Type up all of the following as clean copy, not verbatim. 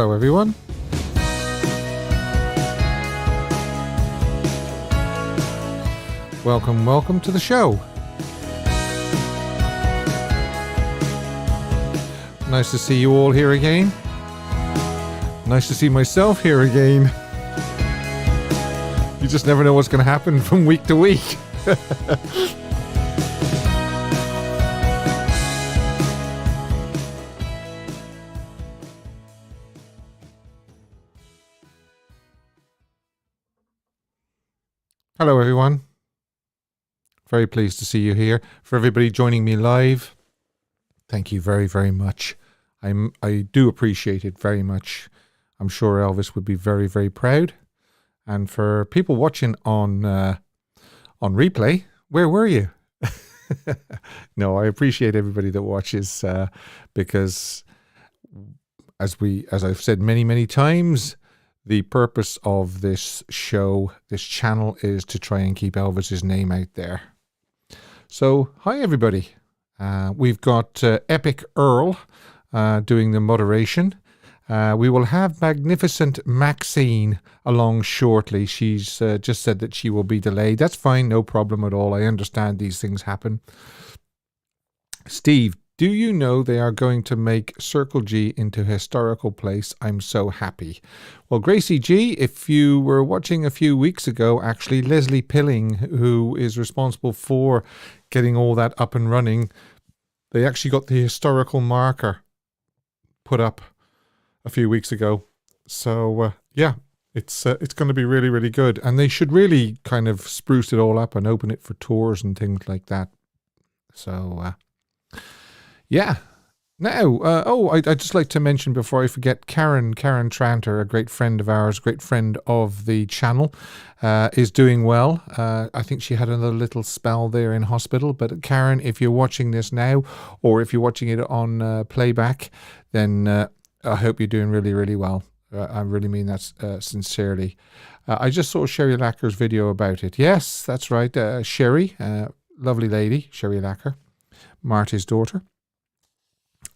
Hello, everyone. Welcome to the show. Nice to see you all here again. Nice to see myself here again. You just never know what's going to happen from week to week. Hello, everyone. Very pleased to see you here. For everybody joining me live, thank you very, very much. I do appreciate it very much. I'm sure Elvis would be very, very proud. And for people watching on replay, where were you? No, I appreciate everybody that watches because as I've said many, many times, the purpose of this show, this channel, is to try and keep Elvis's name out there. So, hi everybody. We've got Epic Earl doing the moderation. We will have Magnificent Maxine along shortly. She's just said that she will be delayed. That's fine, no problem at all. I understand these things happen. Steve, do you know they are going to make Circle G into a historical place? I'm so happy. Well, Gracie G, if you were watching a few weeks ago, actually, Leslie Pilling, who is responsible for getting all that up and running, they actually got the historical marker put up a few weeks ago. So, yeah, it's going to be really, really good. And they should really kind of spruce it all up and open it for tours and things like that. So, yeah. Now, I'd just like to mention before I forget, Karen Tranter, a great friend of ours, great friend of the channel, is doing well. I think she had another little spell there in hospital. But Karen, if you're watching this now, or if you're watching it on playback, then I hope you're doing really, really well. I really mean that sincerely. I just saw Sherry Lacker's video about it. Yes, that's right. Sherry, lovely lady, Sherry Lacker, Marty's daughter.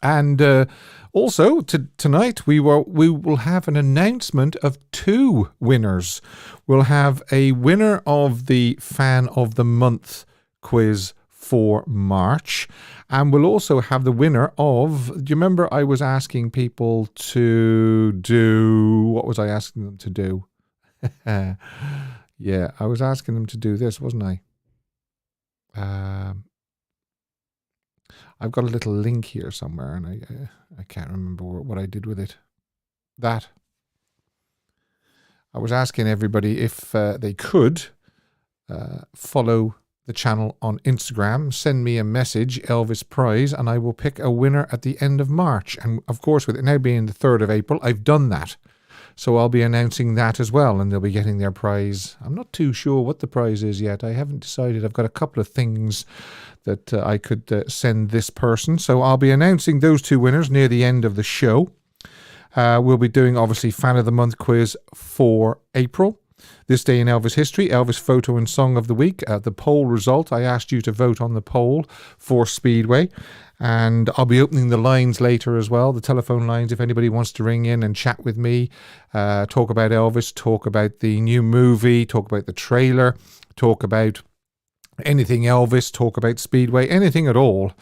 And also tonight we will have an announcement of two winners. We'll have a winner of the Fan of the Month quiz for March, and we'll also have the winner of. Do you remember I was asking people to do? What was I asking them to do? Yeah, I was asking them to do this, wasn't I? I've got a little link here somewhere, and I can't remember what I did with it. That. I was asking everybody if they could follow the channel on Instagram, send me a message, Elvis Prize, and I will pick a winner at the end of March. And of course, with it now being the 3rd of April, I've done that. So I'll be announcing that as well, and they'll be getting their prize. I'm not too sure what the prize is yet. I haven't decided. I've got a couple of things that I could send this person. So I'll be announcing those two winners near the end of the show. We'll be doing, obviously, Fan of the Month quiz for April. This Day in Elvis History, Elvis Photo and Song of the Week. The poll result, I asked you to vote on the poll for Speedway. And I'll be opening the lines later as well, the telephone lines, if anybody wants to ring in and chat with me, talk about Elvis, talk about the new movie, talk about the trailer, talk about anything Elvis, talk about Speedway, anything at all.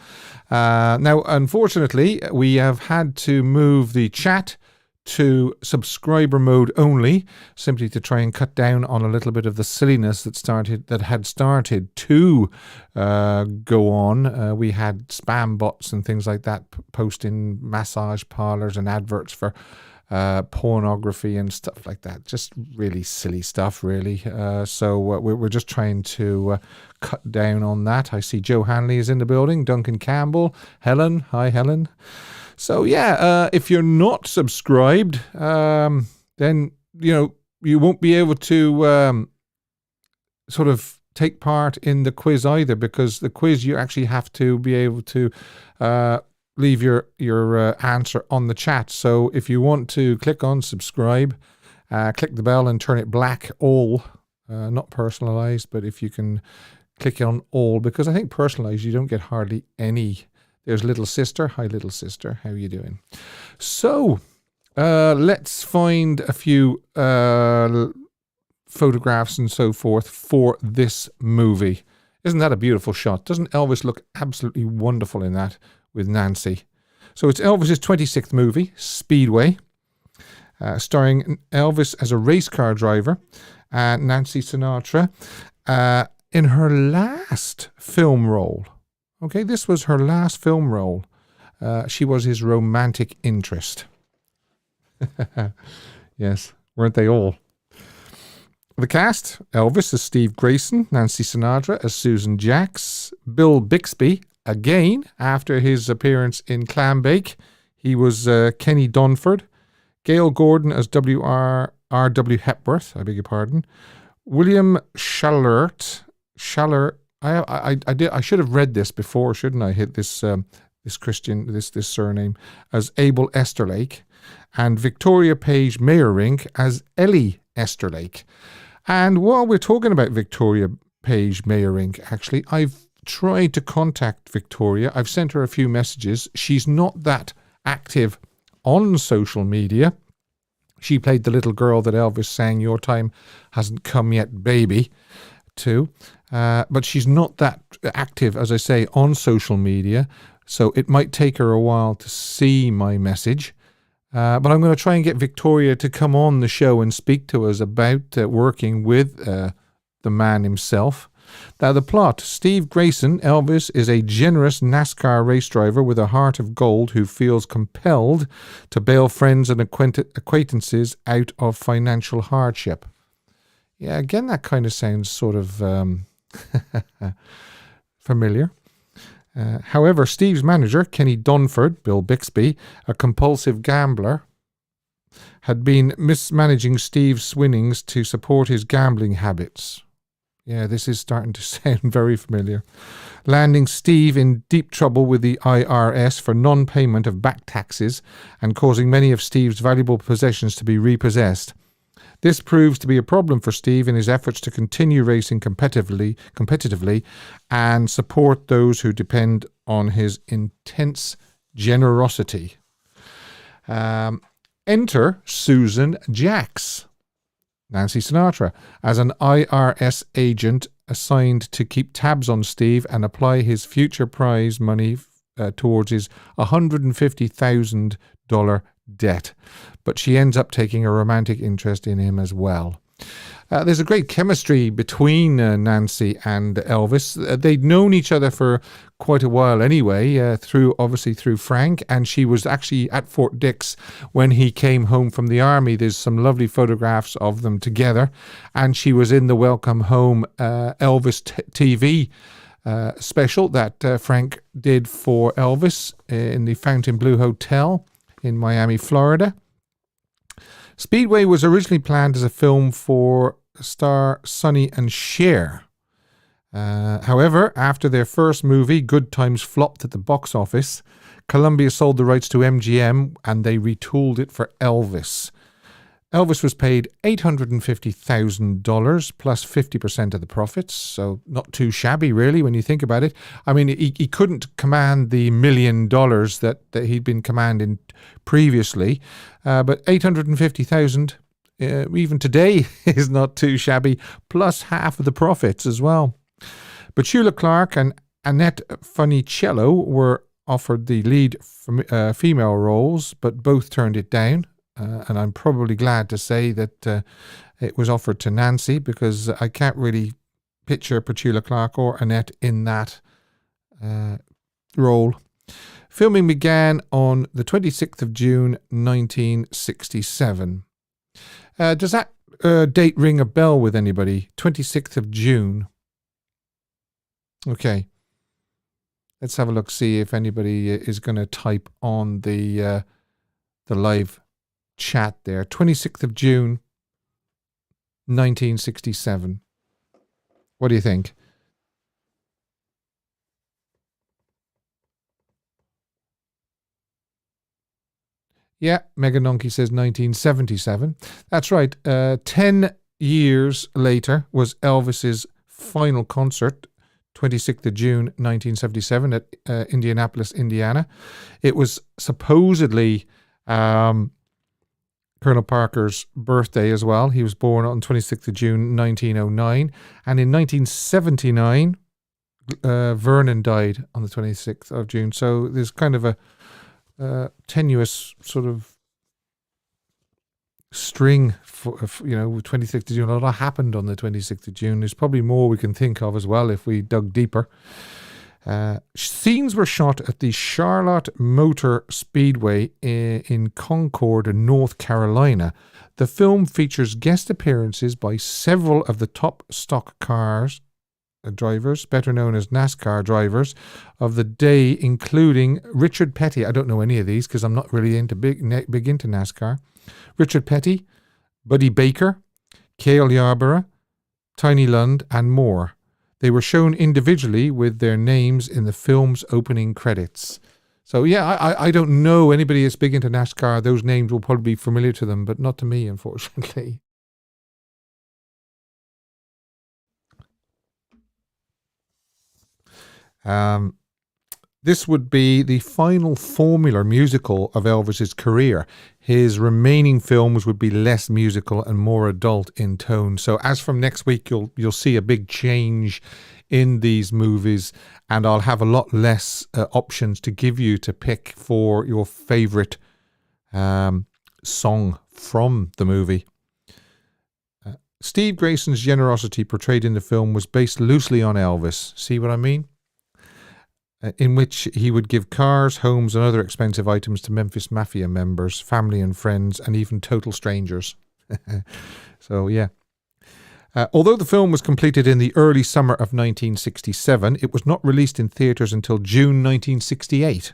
Now, unfortunately, we have had to move the chat to subscriber mode only, simply to try and cut down on a little bit of the silliness that had started to go on. We had spam bots and things like that posting massage parlors and adverts for pornography and stuff like that. Just really silly stuff, really. So we're just trying to cut down on that. I see Joe Hanley is in the building, Duncan Campbell, Helen. Hi, Helen. So yeah, if you're not subscribed, then you won't be able to sort of take part in the quiz either, because the quiz you actually have to be able to leave your answer on the chat. So if you want to click on subscribe, click the bell and turn it black, all, not personalized, but if you can click on all, because I think personalized you don't get hardly any. There's little sister. Hi, little sister. How are you doing? So Let's find a few photographs and so forth for this movie. Isn't that a beautiful shot? Doesn't Elvis look absolutely wonderful in that with Nancy? So it's Elvis's 26th movie, Speedway, starring Elvis as a race car driver and Nancy Sinatra in her last film role. Okay, this was her last film role. She was his romantic interest. Yes, weren't they all? The cast: Elvis as Steve Grayson, Nancy Sinatra as Susan Jacks, Bill Bixby, again, after his appearance in Clambake, he was Kenny Dunford, Gail Gordon as R.W. Hepworth, I beg your pardon, William Schallert, I should have read this before, shouldn't I? Hit this this surname, as Abel Esterlake, and Victoria Page Meyerink as Ellie Esterlake. And while we're talking about Victoria Page Meyerink, actually, I've tried to contact Victoria. I've sent her a few messages. She's not that active on social media. She played the little girl that Elvis sang "Your Time Hasn't Come Yet, Baby" to. But she's not that active, as I say, on social media. So it might take her a while to see my message. But I'm going to try and get Victoria to come on the show and speak to us about working with the man himself. Now, the plot: Steve Grayson, Elvis, is a generous NASCAR race driver with a heart of gold who feels compelled to bail friends and acquaintances out of financial hardship. Yeah, again, that kind of sounds sort of familiar. However, Steve's manager, Kenny Dunford, Bill Bixby, a compulsive gambler, had been mismanaging Steve's winnings to support his gambling habits. Yeah, this is starting to sound very familiar. Landing Steve in deep trouble with the IRS for non-payment of back taxes and causing many of Steve's valuable possessions to be repossessed. This proves to be a problem for Steve in his efforts to continue racing competitively and support those who depend on his intense generosity. Enter Susan Jacks, Nancy Sinatra, as an IRS agent assigned to keep tabs on Steve and apply his future prize money towards his $150,000 debt. But she ends up taking a romantic interest in him as well. There's a great chemistry between Nancy and Elvis. They'd known each other for quite a while anyway, through Frank, and she was actually at Fort Dix when he came home from the army. There's some lovely photographs of them together, and she was in the Welcome Home Elvis TV special that Frank did for Elvis in the Fontainebleau Hotel in Miami, Florida. Speedway was originally planned as a film for star Sonny and Cher. However, after their first movie, Good Times, flopped at the box office, Columbia sold the rights to MGM and they retooled it for Elvis. Elvis was paid $850,000 plus 50% of the profits, so not too shabby really when you think about it. I mean, he couldn't command the $1 million that he'd been commanding previously, but $850,000 even today is not too shabby, plus half of the profits as well. Petula Clark and Annette Funicello were offered the lead female roles, but both turned it down. And I'm probably glad to say that it was offered to Nancy, because I can't really picture Petula Clark or Annette in that role. Filming began on the 26th of June, 1967. Does that date ring a bell with anybody? 26th of June. Okay. Let's have a look, see if anybody is going to type on the live chat there. 26th of June 1967. What do you think? Yeah, Megan Donkey says 1977. That's right. 10 years later was Elvis's final concert, 26th of June 1977 at Indianapolis, Indiana. It was supposedly Colonel Parker's birthday as well. He was born on 26th of June 1909. And in 1979, Vernon died on the 26th of June. So there's kind of a tenuous sort of string for 26th of June. A lot happened on the 26th of June. There's probably more we can think of as well if we dug deeper. Scenes were shot at the Charlotte Motor Speedway in Concord, North Carolina. The film features guest appearances by several of the top stock cars drivers, better known as NASCAR drivers, of the day, including Richard Petty. I don't know any of these because I'm not really big into NASCAR. Richard Petty, Buddy Baker, Cale Yarborough, Tiny Lund, and more. They were shown individually with their names in the film's opening credits. So yeah, I don't know anybody that's big into NASCAR. Those names will probably be familiar to them, but not to me, unfortunately. This would be the final Formula musical of Elvis's career. His remaining films would be less musical and more adult in tone. So as from next week, you'll see a big change in these movies, and I'll have a lot less options to give you to pick for your favorite song from the movie. Steve Grayson's generosity portrayed in the film was based loosely on Elvis. See what I mean? In which he would give cars, homes, and other expensive items to Memphis Mafia members, family and friends, and even total strangers. So, yeah. Although the film was completed in the early summer of 1967, it was not released in theatres until June 1968.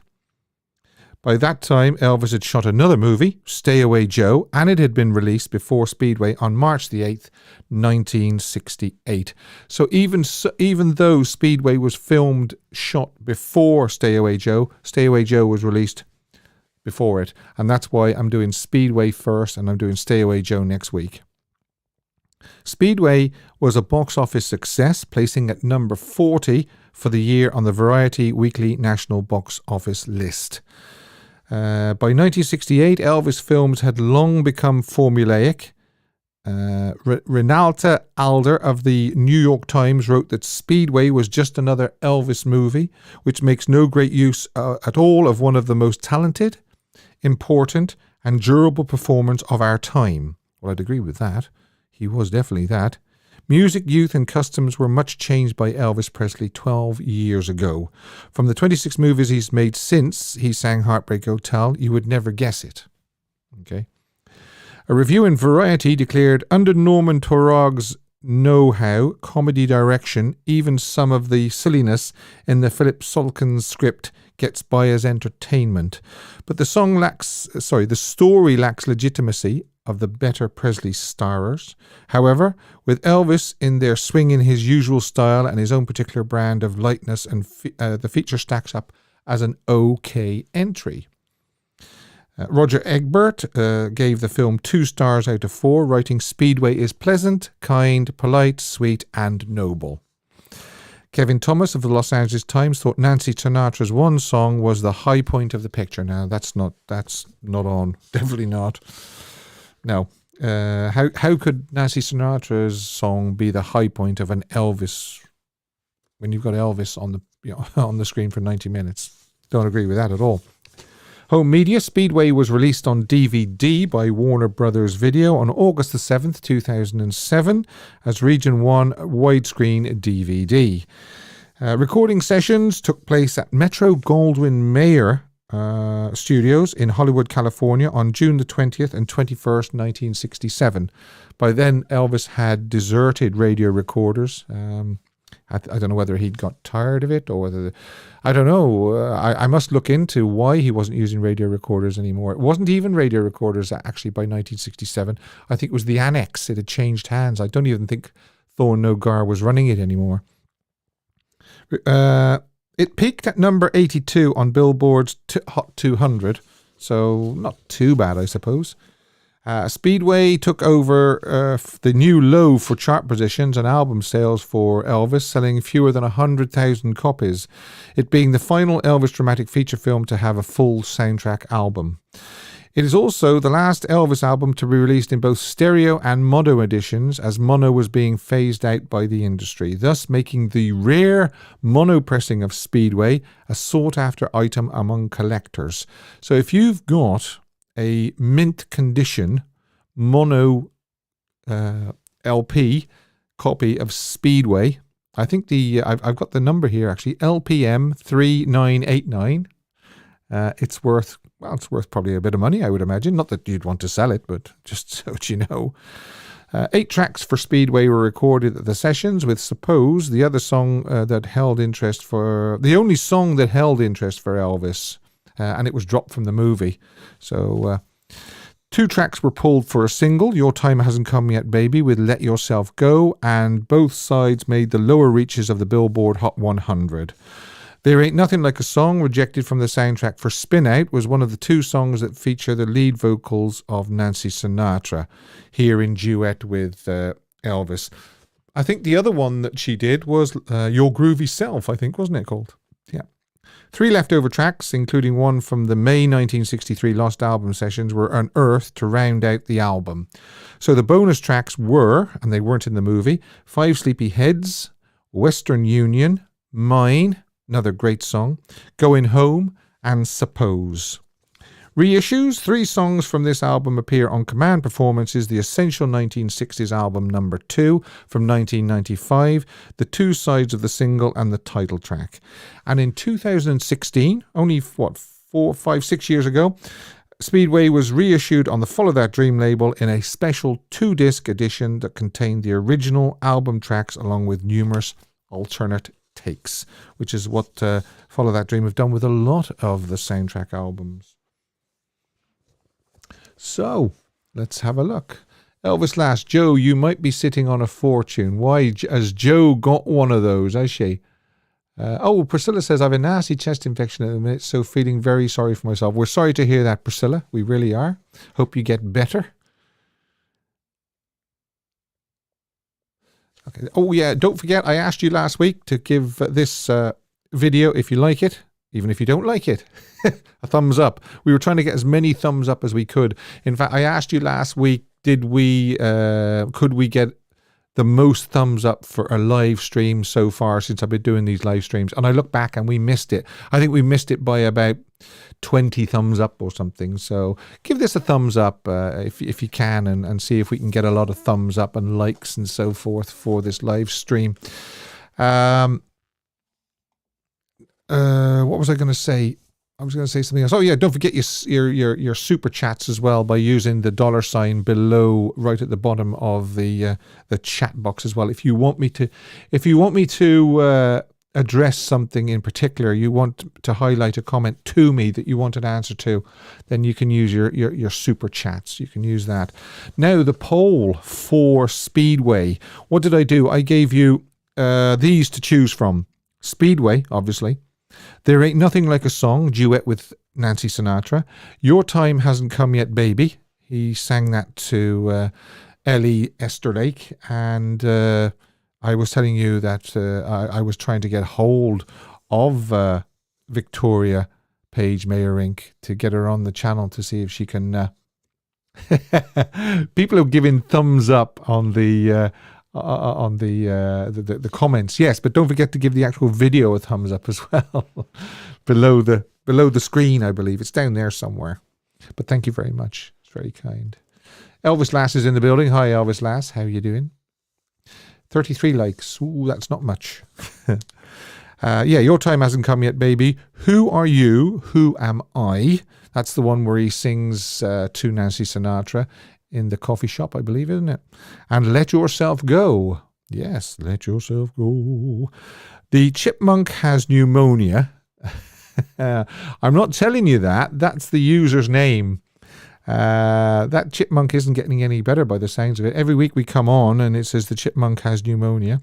By that time, Elvis had shot another movie, Stay Away Joe, and it had been released before Speedway on March the 8th, 1968. So even though Speedway was shot before Stay Away Joe was released before it. And that's why I'm doing Speedway first and I'm doing Stay Away Joe next week. Speedway was a box office success, placing at number 40 for the year on the Variety Weekly National Box Office list. By 1968, Elvis films had long become formulaic. Renata Alder of the New York Times wrote that Speedway was just another Elvis movie, which makes no great use at all of one of the most talented, important, and durable performers of our time. Well, I'd agree with that. He was definitely that. Music, youth, and customs were much changed by Elvis Presley 12 years ago. From the 26 movies he's made since he sang Heartbreak Hotel, you would never guess it. Okay. A review in Variety declared, under Norman Taurog's know-how, comedy direction, even some of the silliness in the Philip Solkins script gets by as entertainment. But the story lacks legitimacy of the better Presley starrers. However, with Elvis in there swinging his usual style and his own particular brand of lightness, and the feature stacks up as an okay entry. Roger Egbert gave the film 2 stars out of 4, writing, Speedway is pleasant, kind, polite, sweet, and noble. Kevin Thomas of the Los Angeles Times thought Nancy Sinatra's one song was the high point of the picture. Now, that's not on. Definitely not. No. How could Nancy Sinatra's song be the high point of an Elvis when you've got Elvis on the screen for 90 minutes? Don't agree with that at all. Home media. Speedway was released on DVD by Warner Brothers Video on August the 7th, 2007 as Region 1 widescreen DVD. Recording sessions took place at Metro-Goldwyn-Mayer Studios in Hollywood, California on June the 20th and 21st, 1967. By then, Elvis had deserted radio recorders. I don't know whether he'd got tired of it or whether... I don't know. I must look into why he wasn't using radio recorders anymore. It wasn't even radio recorders, actually, by 1967. I think it was the Annex. It had changed hands. I don't even think Thorne Nogar was running it anymore. It peaked at number 82 on Billboard's Hot 200, so not too bad, I suppose. Speedway took over the new low for chart positions and album sales for Elvis, selling fewer than 100,000 copies, it being the final Elvis dramatic feature film to have a full soundtrack album. It is also the last Elvis album to be released in both stereo and mono editions, as mono was being phased out by the industry, thus making the rare mono pressing of Speedway a sought-after item among collectors. So if you've got a mint condition mono LP copy of Speedway, I think I've got the number here actually, LPM 3989. It's worth probably a bit of money, I would imagine. Not that you'd want to sell it, but just so that you know. 8 tracks for Speedway were recorded at the sessions, with Suppose, the other song the only song that held interest for Elvis, and it was dropped from the movie. So 2 tracks were pulled for a single, Your Time Hasn't Come Yet Baby with Let Yourself Go, and both sides made the lower reaches of the Billboard Hot 100. There Ain't Nothing Like a Song, rejected from the soundtrack for Spin Out, was one of the 2 songs that feature the lead vocals of Nancy Sinatra, here in duet with Elvis. I think the other one that she did was Your Groovy Self, I think, wasn't it called? Yeah. 3 leftover tracks, including one from the May 1963 Lost Album sessions, were unearthed to round out the album. So the bonus tracks were, and they weren't in the movie, 5 Sleepy Heads, Western Union, Mine, another great song, Going Home, and Suppose. Reissues, 3 songs from this album appear on Command Performances, the Essential 1960s album number 2 from 1995, the 2 sides of the single and the title track. And in 2016, only 4, 5, 6 years ago, Speedway was reissued on the Follow That Dream label in a special 2-disc edition that contained the original album tracks along with numerous alternate takes, which is what Follow That Dream have done with a lot of the soundtrack albums. So, let's have a look. Elvis Last, Joe, you might be sitting on a fortune. Why has Joe got one of those, has she? Priscilla says, I have a nasty chest infection at the minute, so feeling very sorry for myself. We're sorry to hear that, Priscilla. We really are. Hope you get better. Okay. Oh yeah, don't forget, I asked you last week to give this video, if you like it, even if you don't like it, a thumbs up. We were trying to get as many thumbs up as we could. In fact, I asked you last week, could we get the most thumbs up for a live stream so far since I've been doing these live streams? And I look back and we missed it. I think we missed it by about 20 thumbs up or something. So give this a thumbs up if you can, and see if we can get a lot of thumbs up and likes and so forth for this live stream. What was I going to say? I was going to say something else. Oh yeah, don't forget your super chats as well by using the $ below, right at the bottom of the chat box as well. If you want me to address something in particular, you want to highlight a comment to me that you want an answer to, then you can use your super chats. You can use that. Now the poll for Speedway. What did I do? I gave you these to choose from. Speedway, obviously. There Ain't Nothing Like a Song, duet with Nancy Sinatra. Your Time Hasn't Come Yet Baby. He sang that to Ellie Esterlake, and I was telling you that I was trying to get hold of Victoria Page Mayerink to get her on the channel to see if she can... People have given thumbs up on the comments, yes, but don't forget to give the actual video a thumbs up as well. below the screen, I believe it's down there somewhere. But thank you very much, it's very kind. Elvis Lass is in the building. Hi Elvis Lass, how are you doing? 33 likes. Ooh, that's not much. Your Time Hasn't Come Yet Baby. Who Are You, Who Am I? That's the one where he sings to Nancy Sinatra in the coffee shop, I believe, isn't it? And Let Yourself Go. Yes, Let Yourself Go. The chipmunk has pneumonia. I'm not telling you that. That's the user's name. That chipmunk isn't getting any better by the sounds of it. Every week we come on and it says the chipmunk has pneumonia.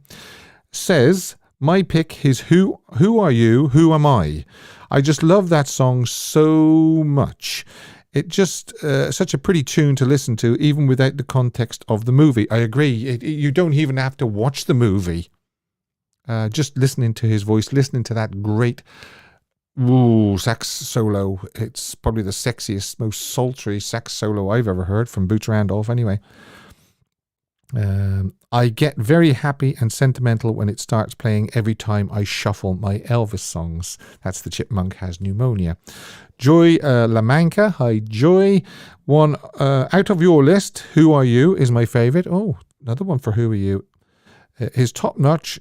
Says, my pick is Who Are You, Who Am I? I just love that song so much. It just such a pretty tune to listen to, even without the context of the movie. I agree. You don't even have to watch the movie. Just listening to his voice, listening to that great Ooh, sax solo. It's probably the sexiest, most sultry sax solo I've ever heard from Boots Randolph anyway. I get very happy and sentimental when it starts playing every time I shuffle my Elvis songs. That's the Chipmunk Has Pneumonia. Joy Lamanca. Hi, Joy. One out of your list, Who Are You is my favourite. Oh, another one for Who Are You. Is top-notch,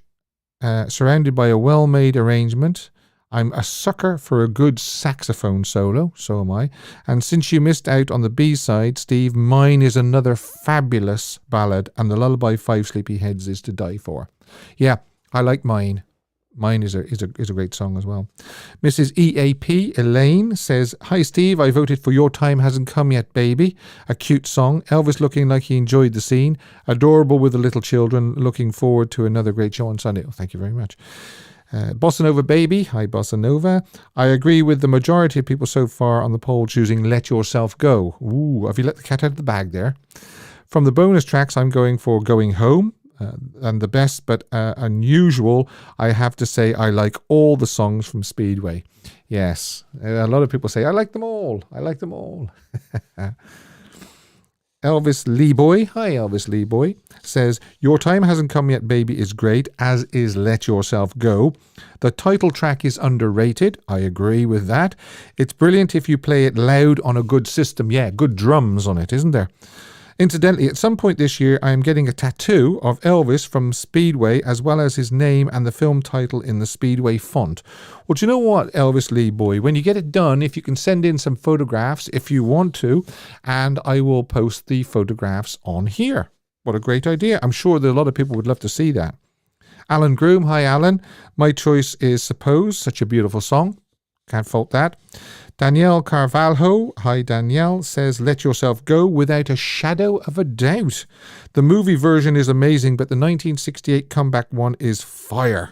surrounded by a well-made arrangement. I'm a sucker for a good saxophone solo, so am I. And since you missed out on the B-side, Steve, mine is another fabulous ballad, and the lullaby Five Sleepyheads is to die for. Yeah, I like mine. Mine is a great song as well. Mrs. EAP, Elaine, says, Hi Steve, I voted for Your Time Hasn't Come Yet, Baby. A cute song. Elvis looking like he enjoyed the scene. Adorable with the little children. Looking forward to another great show on Sunday. Oh, thank you very much. Bossa Nova Baby. Hi, Bossa Nova. I agree with the majority of people so far on the poll choosing Let Yourself Go. Ooh, have you let the cat out of the bag there? From the bonus tracks, I'm going for Going Home. And the best but unusual, I have to say I like all the songs from Speedway. Yes, a lot of people say I like them all. I like them all. Elvis Lee Boy, hi Elvis Lee Boy, says Your Time Hasn't Come Yet, Baby is great, as is Let Yourself Go. The title track is underrated. I agree with that. It's brilliant if you play it loud on a good system. Yeah, good drums on it, isn't there? Incidentally, at some point this year, I am getting a tattoo of Elvis from Speedway, as well as his name and the film title in the Speedway font. Well, do you know what, Elvis Lee Boy? When you get it done, if you can send in some photographs, if you want to, and I will post the photographs on here. What a great idea. I'm sure that a lot of people would love to see that. Alan Groom, hi Alan. My choice is Suppose, such a beautiful song. Can't fault that. Danielle Carvalho, hi Danielle, says Let Yourself Go without a shadow of a doubt. The movie version is amazing, but the 1968 comeback one is fire.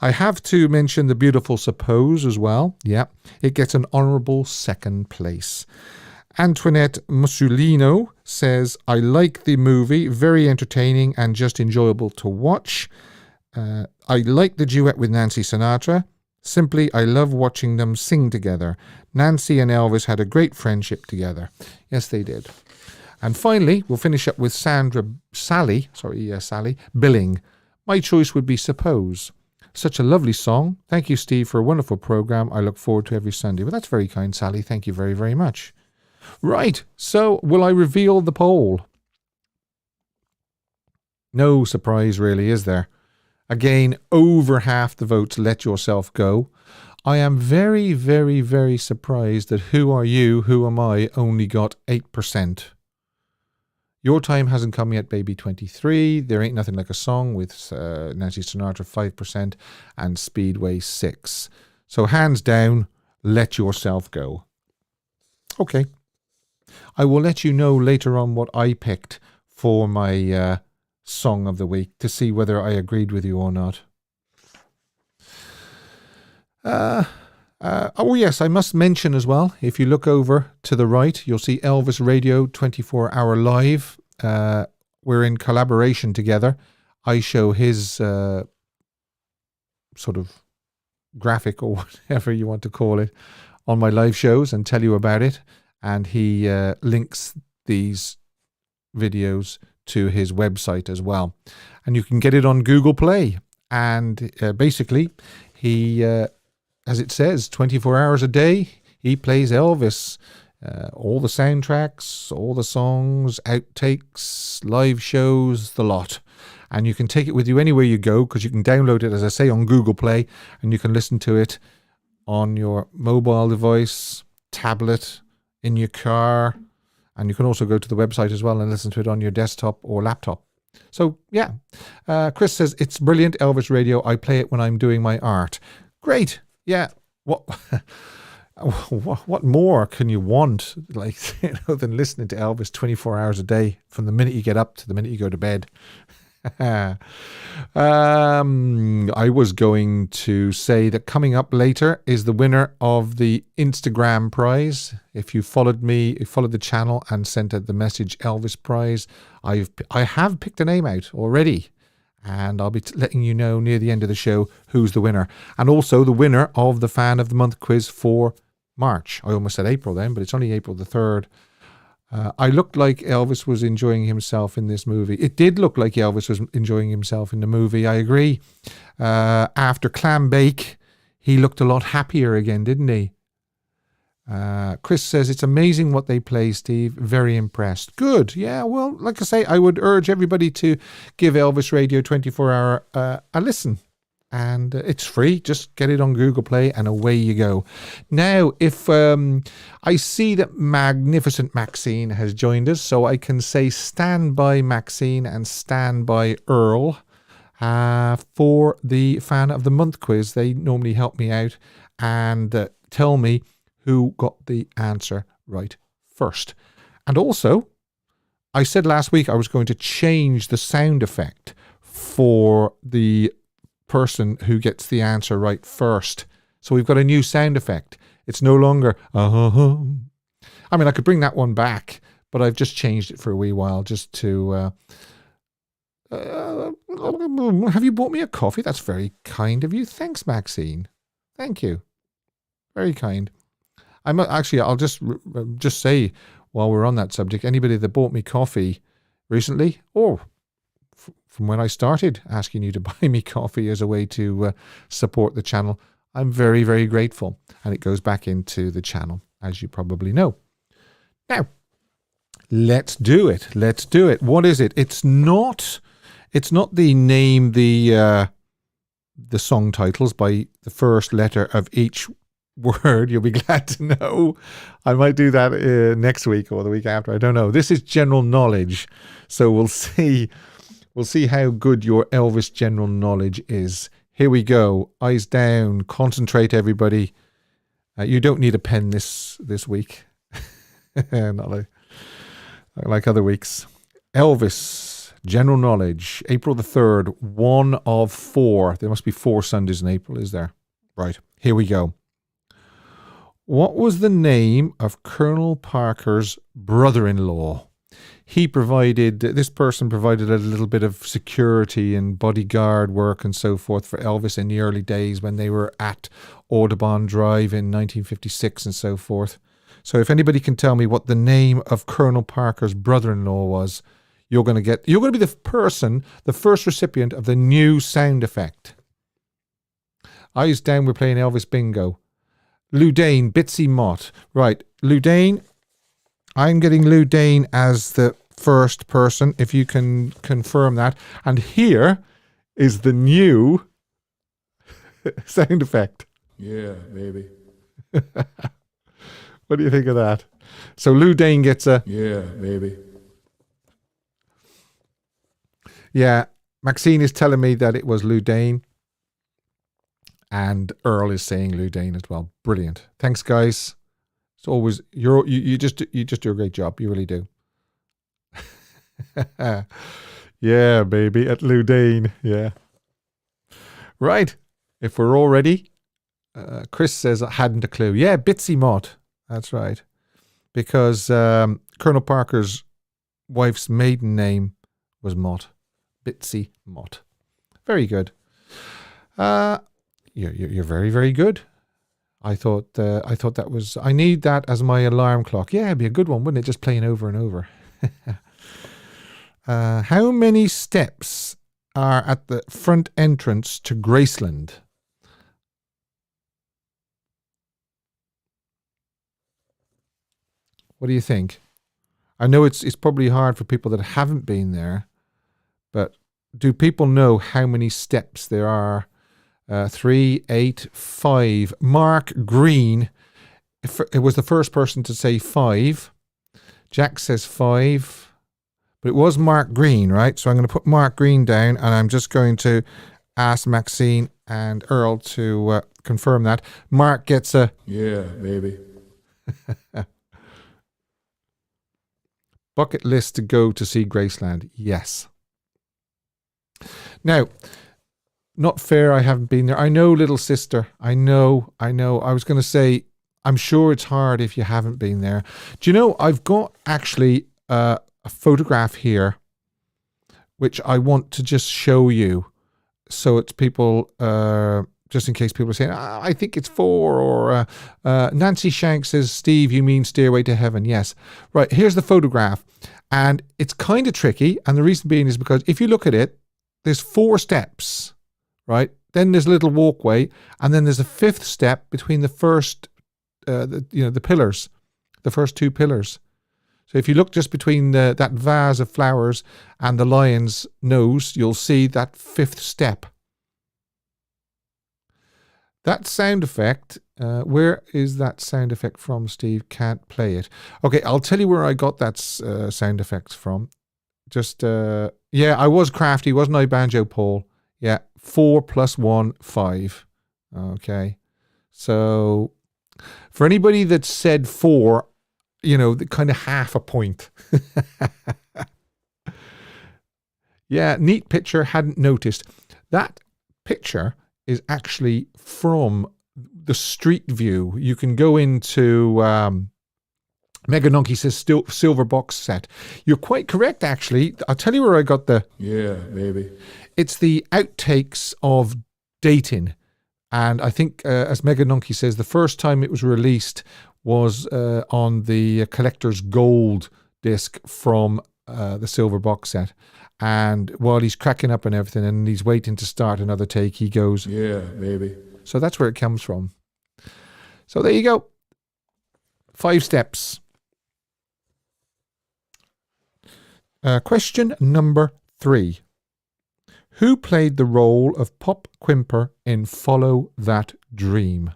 I have to mention the beautiful Suppose as well. Yeah, it gets an honourable second place. Antoinette Mussolino says, I like the movie, very entertaining and just enjoyable to watch. I like the duet with Nancy Sinatra. Simply, I love watching them sing together. Nancy and Elvis had a great friendship together. Yes, they did. And finally, we'll finish up with Sally Billing. My choice would be Suppose. Such a lovely song. Thank you, Steve, for a wonderful program. I look forward to every Sunday. Well, that's very kind, Sally. Thank you very, very much. Right, so will I reveal the poll? No surprise, really, is there? Again, over half the votes Let Yourself Go. I am very, very, very surprised that Who Are You, Who Am I only got 8%. Your Time Hasn't Come Yet, Baby 23. There Ain't Nothing Like a Song with Nancy Sinatra 5% and Speedway 6. So hands down, Let Yourself Go. Okay. I will let you know later on what I picked for my song of the week to see whether I agreed with you or not. Oh yes, I must mention as well, if you look over to the right, you'll see Elvis Radio 24-hour live. We're in collaboration together. I show his sort of graphic or whatever you want to call it on my live shows and tell you about it. And he links these videos to his website as well. And you can get it on Google Play. And basically, he, as it says, 24 hours a day, he plays Elvis. All the soundtracks, all the songs, outtakes, live shows, the lot. And you can take it with you anywhere you go because you can download it, as I say, on Google Play. And you can listen to it on your mobile device, tablet, in your car. And you can also go to the website as well and listen to it on your desktop or laptop. So, yeah. Chris says, it's brilliant, Elvis Radio. I play it when I'm doing my art. Great. Yeah. What more can you want, than listening to Elvis 24 hours a day from the minute you get up to the minute you go to bed? I was going to say that coming up later is the winner of the Instagram prize. If you followed me, you followed the channel and sent out the message Elvis prize, I have picked a name out already. And I'll be letting you know near the end of the show who's the winner. And also the winner of the Fan of the Month quiz for March. I almost said April then, but it's only April the 3rd. I looked like Elvis was enjoying himself in this movie. It did look like Elvis was enjoying himself in the movie, I agree. After Clam Bake, he looked a lot happier again, didn't he? Chris says, it's amazing what they play, Steve. Very impressed. Good. Yeah, well, like I say, I would urge everybody to give Elvis Radio 24-hour a listen. And it's free. Just get it on Google Play and away you go. Now, if I see that Magnificent Maxine has joined us, so I can say stand by Maxine and stand by Earl for the Fan of the Month quiz. They normally help me out and tell me who got the answer right first. And also, I said last week I was going to change the sound effect for the person who gets the answer right first. So we've got a new sound effect. It's no longer I mean, I could bring that one back, but I've just changed it for a wee while just to have you bought me a coffee? That's very kind of you. Thanks, Maxine. Thank you. Very kind. I'll just say while we're on that subject, anybody that bought me coffee recently, or from when I started asking you to buy me coffee as a way to support the channel, I'm very, very grateful. And it goes back into the channel, as you probably know. Now, let's do it. Let's do it. What is it? It's not the name the song titles by the first letter of each word. You'll be glad to know. I might do that next week or the week after. I don't know. This is general knowledge. So we'll see. We'll see how good your Elvis general knowledge is. Here we go. Eyes down. Concentrate, everybody. You don't need a pen this week. Not like other weeks. Elvis general knowledge. April the 3rd. 1 of 4. There must be 4 Sundays in April, is there? Right. Here we go. What was the name of Colonel Parker's brother-in-law? This person provided a little bit of security and bodyguard work and so forth for Elvis in the early days when they were at Audubon Drive in 1956 and so forth. So if anybody can tell me what the name of Colonel Parker's brother-in-law was, you're going to be the first recipient of the new sound effect. Eyes down, we're playing Elvis Bingo. Ludane, Bitsy Mott. Right, Ludane, I'm getting Ludane as the first person, if you can confirm that. And here is the new sound effect. Yeah, baby. What do you think of that? So Ludane gets a... Yeah, baby. Yeah, Maxine is telling me that it was Ludane. And Earl is saying Ludane as well. Brilliant. Thanks, guys. It's always you just do a great job. You really do. Yeah, baby, at Ludane. Yeah. Right. If we're all ready, Chris says I hadn't a clue. Yeah, Bitsy Mott. That's right. Because Colonel Parker's wife's maiden name was Mott. Bitsy Mott. Very good. You're very, very good. I thought that was... I need that as my alarm clock. Yeah, it'd be a good one, wouldn't it? Just playing over and over. How many steps are at the front entrance to Graceland? What do you think? I know it's probably hard for people that haven't been there, but do people know how many steps there are? 3, 8, 5. Mark Green, it was the first person to say 5. Jack says 5, but it was Mark Green, right? So I'm going to put Mark Green down, and I'm just going to ask Maxine and Earl to confirm that. Mark gets a... Yeah, baby. Bucket list to go to see Graceland. Yes. Now... Not fair, I haven't been there. I know, little sister. I know. I was going to say, I'm sure it's hard if you haven't been there. Do you know, I've got actually a photograph here which I want to just show you. So it's people, just in case people are saying, I think it's 4, or Nancy Shank says, Steve, you mean Stairway to Heaven? Yes. Right, here's the photograph. And it's kind of tricky. And the reason being is because if you look at it, there's 4 steps, right? Then there's a little walkway. And then there's a 5th step between the first, the pillars, the first 2 pillars. So if you look just between that vase of flowers and the lion's nose, you'll see that 5th step. That sound effect, where is that sound effect from, Steve? Can't play it. Okay, I'll tell you where I got that sound effects from. Just, I was crafty, wasn't I, Banjo Paul? Yeah, 4 + 1, 5. Okay, so for anybody that said 4, kind of half a point. Yeah, neat picture, hadn't noticed. That picture is actually from the street view. You can go into Mega Donkey says silver box set. You're quite correct, actually. I'll tell you where I got the... Yeah, baby. It's the outtakes of Dating. And I think, as Mega Donkey says, the first time it was released was on the collector's gold disc from the silver box set. And while he's cracking up and everything and he's waiting to start another take, he goes, yeah, baby. So that's where it comes from. So there you go. 5 steps. Question number 3. Who played the role of Pop Quimper in Follow That Dream?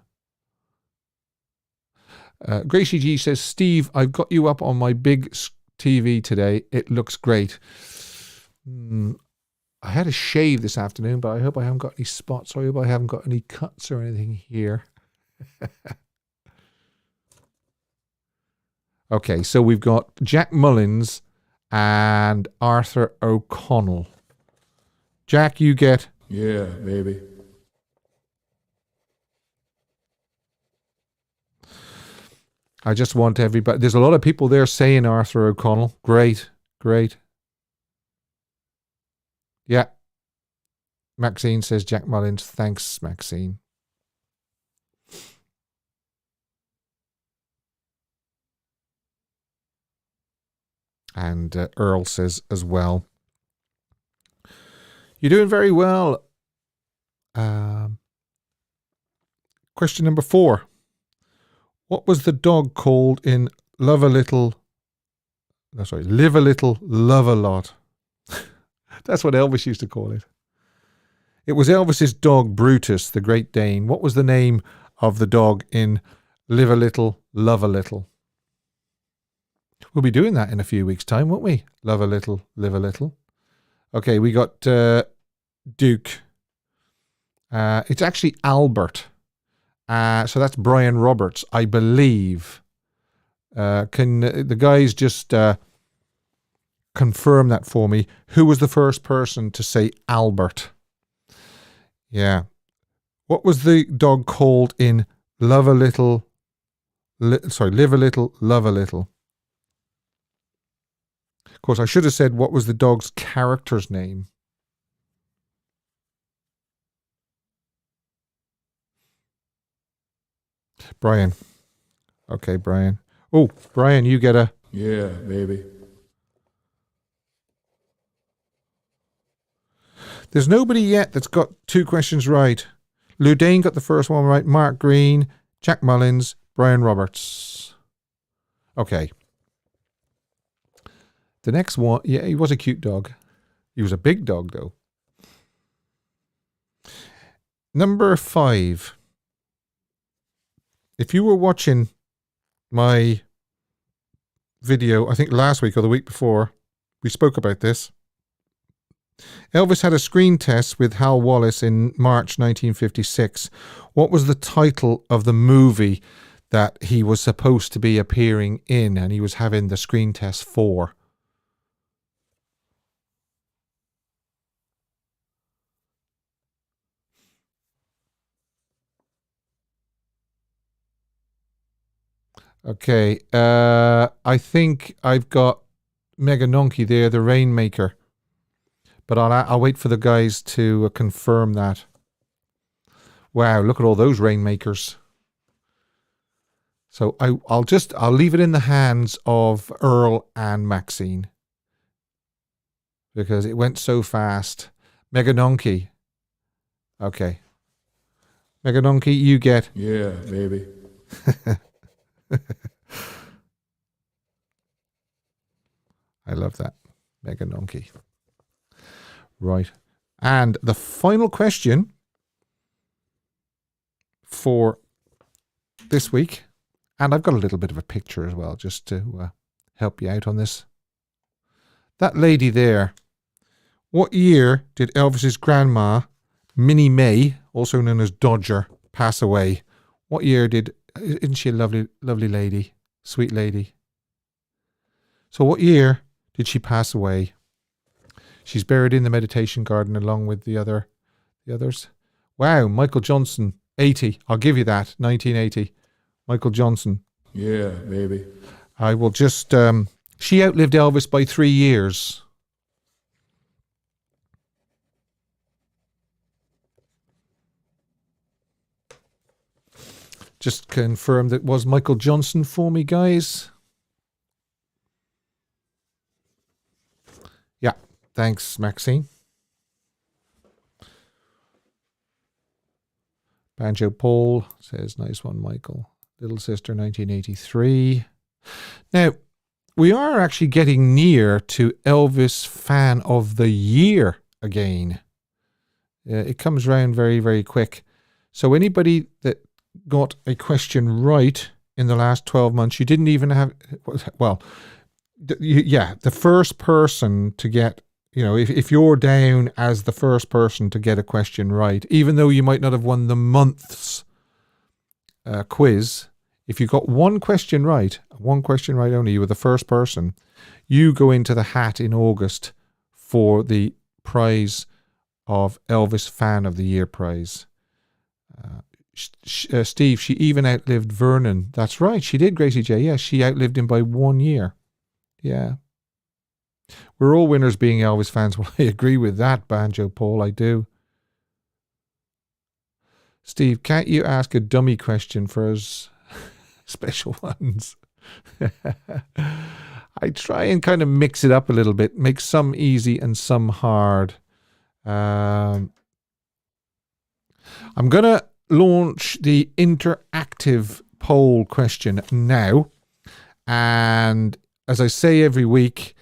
Gracie G says, Steve, I've got you up on my big TV today. It looks great. I had a shave this afternoon, but I hope I haven't got any spots. I hope I haven't got any cuts or anything here. Okay, so we've got Jack Mullins and Arthur O'Connell. Jack, you get... Yeah, baby. I just want everybody... There's a lot of people there saying Arthur O'Connell. Great, great. Yeah. Maxine says Jack Mullins. Thanks, Maxine. And Earl says as well. You're doing very well. Question number 4. What was the dog called in Live a Little, Love a Lot? That's what Elvis used to call it. It was Elvis's dog, Brutus, the Great Dane. What was the name of the dog in Live a Little, Love a Little? We'll be doing that in a few weeks' time, won't we? Love a little, live a little. Okay, we got Duke. It's actually Albert. So that's Brian Roberts, I believe. Can the guys just confirm that for me? Who was the first person to say Albert? Yeah. What was the dog called in Live a Little, Love a Little? Of course, I should have said what was the dog's character's name. Brian. Okay, Brian. Oh, Brian, you get a... Yeah, baby. There's nobody yet that's got 2 questions right. Lou Dane got the first one right. Mark Green, Jack Mullins, Brian Roberts. Okay. The next one, yeah, he was a cute dog. He was a big dog, though. Number 5. If you were watching my video, I think last week or the week before, we spoke about this. Elvis had a screen test with Hal Wallace in March 1956. What was the title of the movie that he was supposed to be appearing in and he was having the screen test for? Okay, I think I've got Mega Donkey there, the Rainmaker. But I'll wait for the guys to confirm that. Wow, look at all those rainmakers. So I'll leave it in the hands of Earl and Maxine, because it went so fast. Mega Donkey. Okay. Mega Donkey, you get. Yeah, baby. I love that. Mega Donkey. Right. And the final question for this week, and I've got a little bit of a picture as well, just to help you out on this. That lady there, what year did Elvis's grandma, Minnie May, also known as Dodger, pass away? What year isn't she a lovely, lovely lady? Sweet lady. So what year did she pass away? She's buried in the meditation garden along with the others. Wow, Michael Johnson, 80. I'll give you that, 1980. Michael Johnson. Yeah, baby. I will just, she outlived Elvis by 3 years. Just confirm that was Michael Johnson for me, guys. Yeah, thanks, Maxine. Banjo Paul says, nice one, Michael. Little Sister, 1983. Now, we are actually getting near to Elvis Fan of the Year again. It comes round very, very quick. So anybody that got a question right in the last 12 months, you didn't even have, well, the first person to get, if you're down as the first person to get a question right, even though you might not have won the month's quiz, if you got one question right only, you were the first person, you go into the hat in August for the prize of Elvis Fan of the Year prize. Steve, she even outlived Vernon. That's right, she did, Gracie J. Yes, she outlived him by 1 year. Yeah. We're all winners being Elvis fans. Well, I agree with that, Banjo Paul, I do. Steve, can't you ask a dummy question for us special ones? I try and kind of mix it up a little bit, make some easy and some hard. I'm going to launch the interactive poll question now. And as I say every week,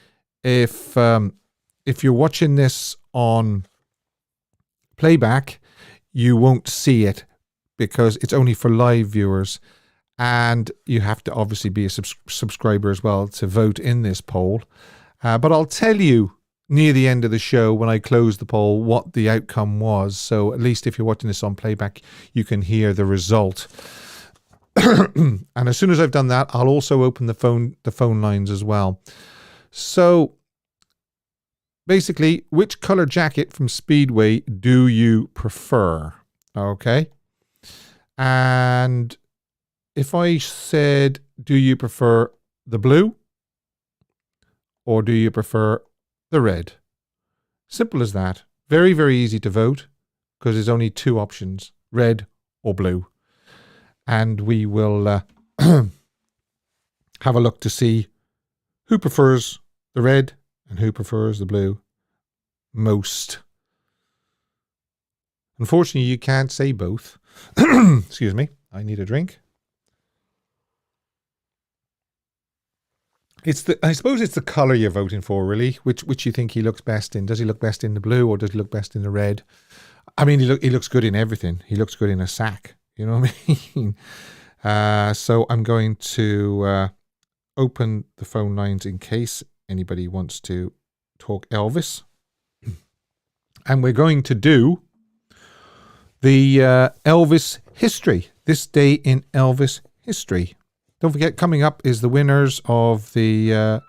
if you're watching this on playback, you won't see it because it's only for live viewers, and you have to obviously be a subscriber as well to vote in this poll. But I'll tell you near the end of the show when I close the poll what the outcome was. So at least if you're watching this on playback, you can hear the result. And as soon as I've done that, I'll also open the phone lines as well. So basically, which color jacket from Speedway do you prefer? Okay. And if I said, do you prefer the blue or do you prefer the red? Simple as that. Very, very easy to vote because there's only two options, red or blue. And we will have a look to see who prefers the red and who prefers the blue most. Unfortunately, you can't say both. Excuse me. I need a drink. I suppose it's the colour you're voting for, really. Which you think he looks best in? Does he look best in the blue or does he look best in the red? I mean, he looks good in everything. He looks good in a sack. You know what I mean? So I'm going to open the phone lines in case anybody wants to talk Elvis. And we're going to do the Elvis history. This day in Elvis history. Don't forget, coming up is the winners of the...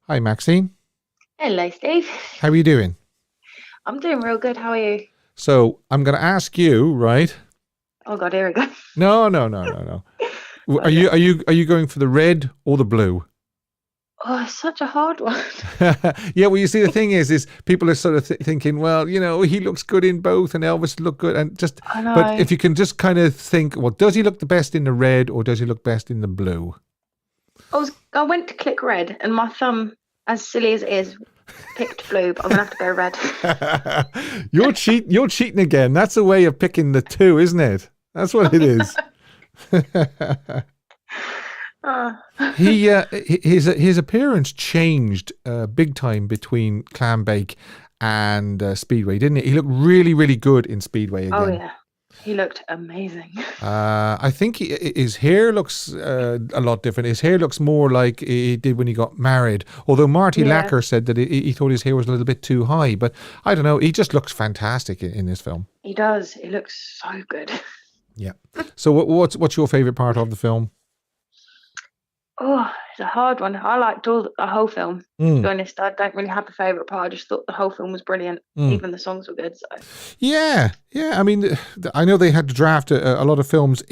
Hi, Maxine. Hello, Steve. How are you doing? I'm doing real good. How are you? So I'm going to ask you, right? Oh God, here we go. No. Are Okay. you going for the red or the blue? Oh, it's such a hard one. Yeah, well, you see, the thing is people are sort of thinking, well, you know, he looks good in both, and Elvis looked good, and just. I know. But if you can just kind of think, well, does he look the best in the red, or does he look best in the blue? I went to click red, and my thumb, as silly as it is, picked blue. But I'm gonna have to go red. You're cheating again. That's a way of picking the two, isn't it? That's what it is. His appearance changed big time between Clambake and Speedway, didn't it? He looked really, really good in Speedway again. Oh yeah, he looked amazing. I think his hair looks a lot different. His hair looks more like he did when he got married. Although Marty Lacker said that he thought his hair was a little bit too high, but I don't know. He just looks fantastic in this film. He does. He looks so good. Yeah. So what's your favorite part of the film? Oh, it's a hard one. I liked the whole film. To be honest, I don't really have a favourite part. I just thought the whole film was brilliant. Even the songs were good. So. Yeah. I mean, I know they had to draft a lot of songs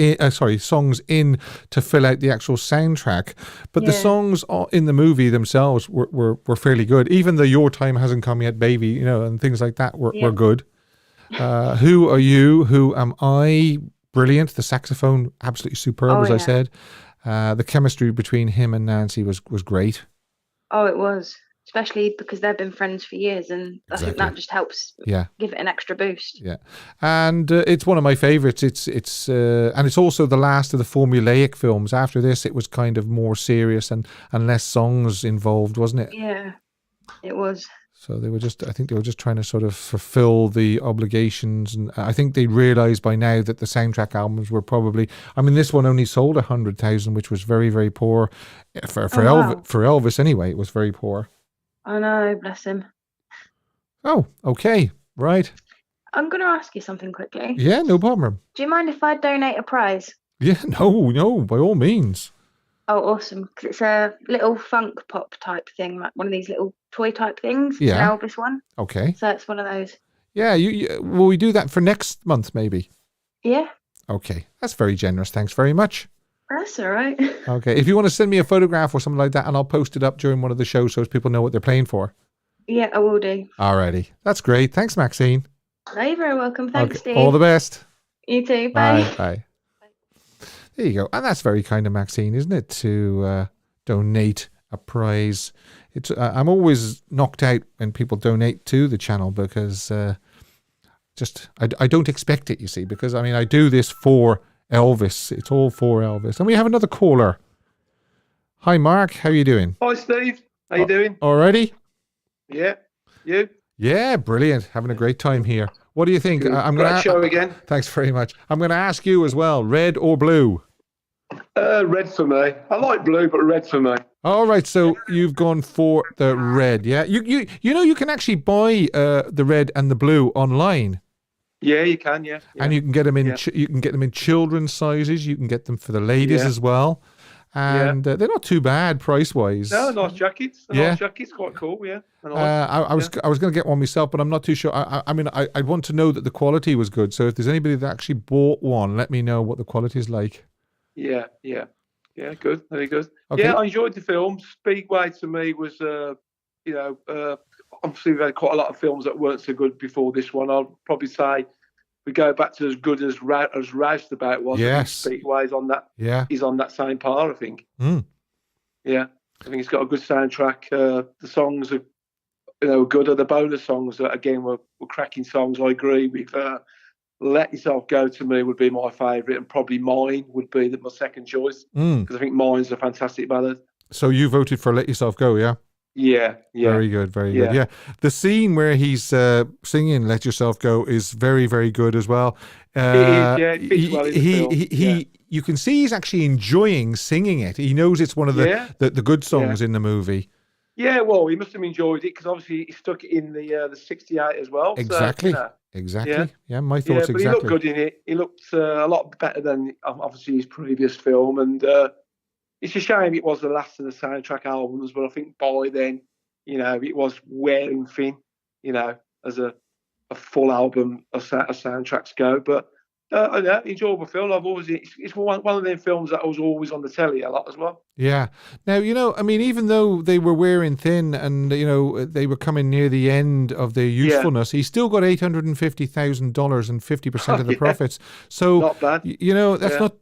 in to fill out the actual soundtrack, but the songs in the movie themselves were fairly good. Even the "Your Time Hasn't Come Yet, Baby," you know, and things like that were good. Who Are You? Who Am I? Brilliant. The saxophone, absolutely superb, as I said. The chemistry between him and Nancy was great. Oh, it was. Especially because they've been friends for years, and I think that just helps give it an extra boost. Yeah. And it's one of my favourites. It's and it's also the last of the formulaic films. After this, it was kind of more serious and less songs involved, wasn't it? Yeah, it was. So I think they were just trying to sort of fulfill the obligations, and I think they realised by now that the soundtrack albums were probably. I mean, this one only sold 100,000, which was very, very poor for Elvis anyway. It was very poor. I know, bless him. Oh, okay, right. I'm going to ask you something quickly. Yeah, no problem. Do you mind if I donate a prize? Yeah, no, by all means. Oh, awesome. Because it's a little funk pop type thing, like one of these little toy type things. Yeah. An Elvis one. Okay. So it's one of those. Yeah, will we do that for next month, maybe? Yeah. Okay. That's very generous. Thanks very much. That's all right. Okay. If you want to send me a photograph or something like that, and I'll post it up during one of the shows so people know what they're playing for. Yeah, I will do. Alrighty. That's great. Thanks, Maxine. No, you're very welcome. Thanks, Steve. All the best. You too. Bye. Bye. There you go. And that's very kind of Maxine, isn't it, to donate a prize. I'm always knocked out when people donate to the channel because I don't expect it, you see, because, I mean, I do this for Elvis. It's all for Elvis. And we have another caller. Hi, Mark. How are you doing? Hi, Steve. How you doing? Already? Yeah. You? Yeah, brilliant. Having a great time here. What do you think? Great show again. Thanks very much. I'm going to ask you as well, red or blue? Red for me. I like blue, but red for me. All right, so you've gone for the red, yeah? You know you can actually buy the red and the blue online. Yeah, you can, yeah. And you can get them in you can get them in children's sizes. You can get them for the ladies as well. And they're not too bad price-wise. No, nice jackets. Nice jackets, quite cool, yeah. I was going to get one myself, but I'm not too sure. I mean, I'd want to know that the quality was good. So if there's anybody that actually bought one, let me know what the quality is like. Yeah, good, very good. Okay. Yeah, I enjoyed the film. Speedway to me was, obviously we've had quite a lot of films that weren't so good before this one. I'll probably say we go back to as good as Roustabout was. Yes. Speedway's on that. Yeah. He's on that same par, I think. Yeah, I think it's got a good soundtrack. The songs are, good. The bonus songs, again, were cracking songs. I agree with Let Yourself Go to me would be my favourite, and probably Mine would be my second choice, because I think Mine's a fantastic ballad. So you voted for Let Yourself Go, yeah? Yeah. Very good, very good. Yeah. The scene where he's singing Let Yourself Go is very, very good as well. It fits well in the film. You can see he's actually enjoying singing it. He knows it's one of the good songs in the movie. Yeah, well, he must have enjoyed it because obviously he stuck it in the 68 as well. Exactly. So, Exactly. Yeah, my thoughts but exactly. He looked good in it. He looked a lot better than obviously his previous film, and it's a shame it was the last of the soundtrack albums, but I think by then, it was wearing thin, as a full album of soundtracks go. But I know, enjoyable film. It's one of them films that was always on the telly a lot as well. Yeah. Now, I mean, even though they were wearing thin and, they were coming near the end of their usefulness, he still got $850,000 and 50% of the profits. So, not bad.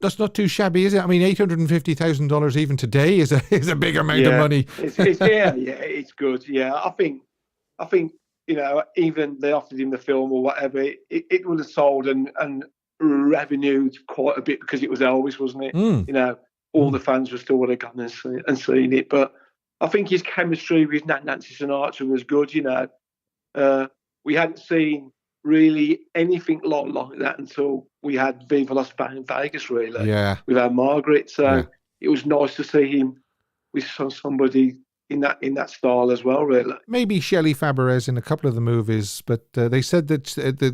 That's not too shabby, is it? I mean, $850,000 even today is a big amount of money. It's good. Yeah, I think, even they offered him the film or whatever, it would have sold and revenued quite a bit because it was Elvis, wasn't it? All the fans were still would have gone and seen it. But I think his chemistry with Nancy Sinatra was good. We hadn't seen really anything like that until we had Viva Las Vegas, really. Yeah. With our Margaret. So it was nice to see him with somebody in that style as well, really. Maybe Shelley Fabares in a couple of the movies, but they said that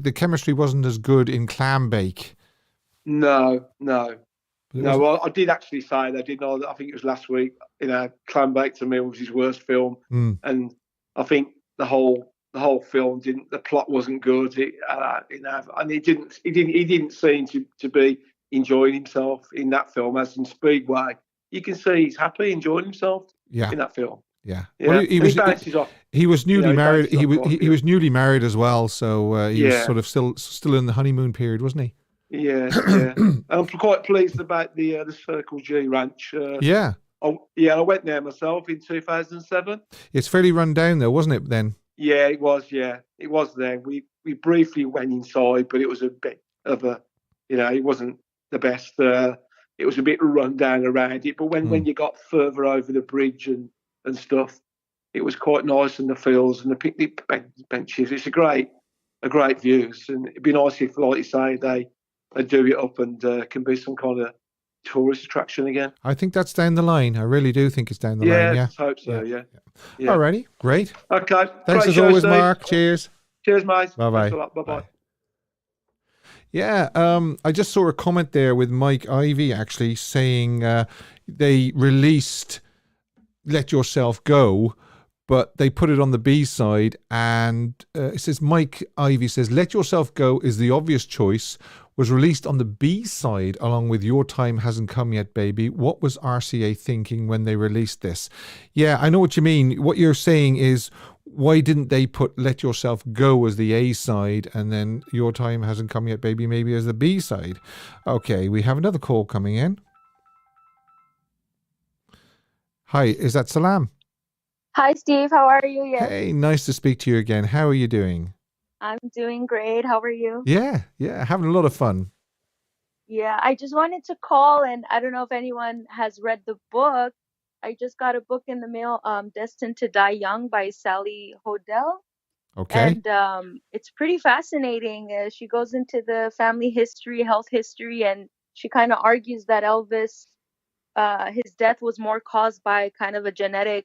the chemistry wasn't as good in Clambake. No. Well, I did actually say that, didn't I? I think it was last week. Clambake to me was his worst film, and I think the whole film the plot wasn't good. And he didn't seem to be enjoying himself in that film, as in Speedway. You can see he's happy enjoying himself in that film. Yeah. Well, he was newly married. He was newly married as well, so he was sort of still in the honeymoon period, wasn't he? Yeah. I'm quite pleased about the Circle G Ranch. Yeah. I went there myself in 2007. It's fairly run down though, wasn't it then? Yeah, it was. Yeah, it was there. We briefly went inside, but it was a bit of a, it wasn't the best. It was a bit run down around it. But when you got further over the bridge and stuff, it was quite nice, and the fields and the picnic benches. It's a great views, and it'd be nice if, like you say, they do it up and can be some kind of tourist attraction again. I think that's down the line. I really do think it's down the line. Yeah, I hope so. Yeah. Alrighty, great. Okay. Thanks as always, Mark. Cheers. Cheers, mate. Bye-bye. Bye-bye. Yeah, I just saw a comment there with Mike Ivy actually saying they released Let Yourself Go, but they put it on the B-side, and it says, Mike Ivy says, Let Yourself Go is the obvious choice, was released on the B-side along with Your Time Hasn't Come Yet, Baby. What was RCA thinking when they released this? Yeah, I know what you mean. What you're saying is, why didn't they put Let Yourself Go as the A-side and then Your Time Hasn't Come Yet, Baby maybe as the B-side? Okay, we have another call coming in. Hi, is that Salam? Hi, Steve. How are you? Yes. Hey, nice to speak to you again. How are you doing? I'm doing great. How are you? Yeah, having a lot of fun. Yeah, I just wanted to call, and I don't know if anyone has read the book. I just got a book in the mail, Destined to Die Young by Sally Hodel. Okay. And it's pretty fascinating. She goes into the family history, health history, and she kind of argues that Elvis, his death was more caused by kind of a genetic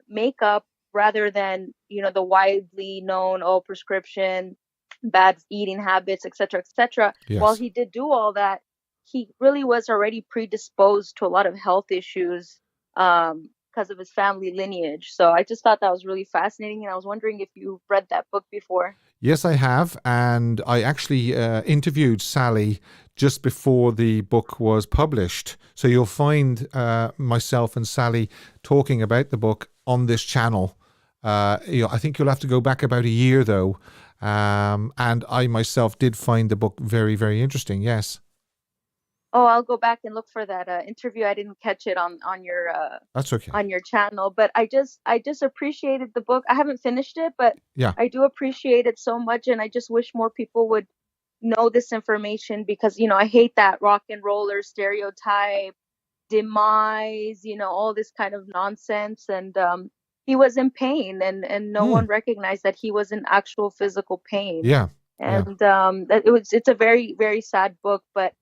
makeup rather than, the widely known, prescription, bad eating habits, etc., etc. Yes. While he did do all that, he really was already predisposed to a lot of health issues because of his family lineage. So I just thought that was really fascinating, and I was wondering if you've read that book before. Yes, I have, and I actually interviewed Sally just before the book was published. So you'll find myself and Sally talking about the book on this channel. I think you'll have to go back about a year, though. And I myself did find the book very, very interesting, yes. Oh, I'll go back and look for that interview. I didn't catch it on your that's okay. On your channel, but I just appreciated the book. I haven't finished it, but yeah, I do appreciate it so much, and I just wish more people would know this information because I hate that rock and roller stereotype, demise, all this kind of nonsense. And he was in pain, and no one recognized that he was in actual physical pain. Yeah, and it's a very, very sad book, but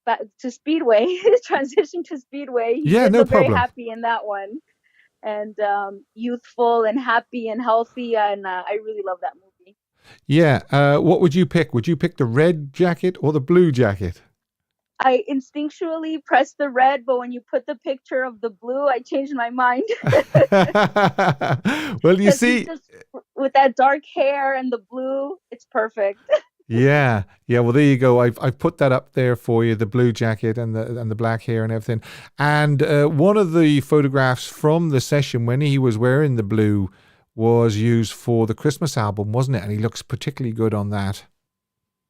back to Speedway, transition to Speedway. He no problem. Very happy in that one, and youthful and happy and healthy, and I really love that movie. Yeah, what would you pick? Would you pick the red jacket or the blue jacket? I instinctually pressed the red, but when you put the picture of the blue, I changed my mind. Well, you see, with that dark hair and the blue, it's perfect. Yeah. Well, there you go. I've put that up there for you, the blue jacket and the black hair and everything. And one of the photographs from the session when he was wearing the blue was used for the Christmas album, wasn't it? And he looks particularly good on that.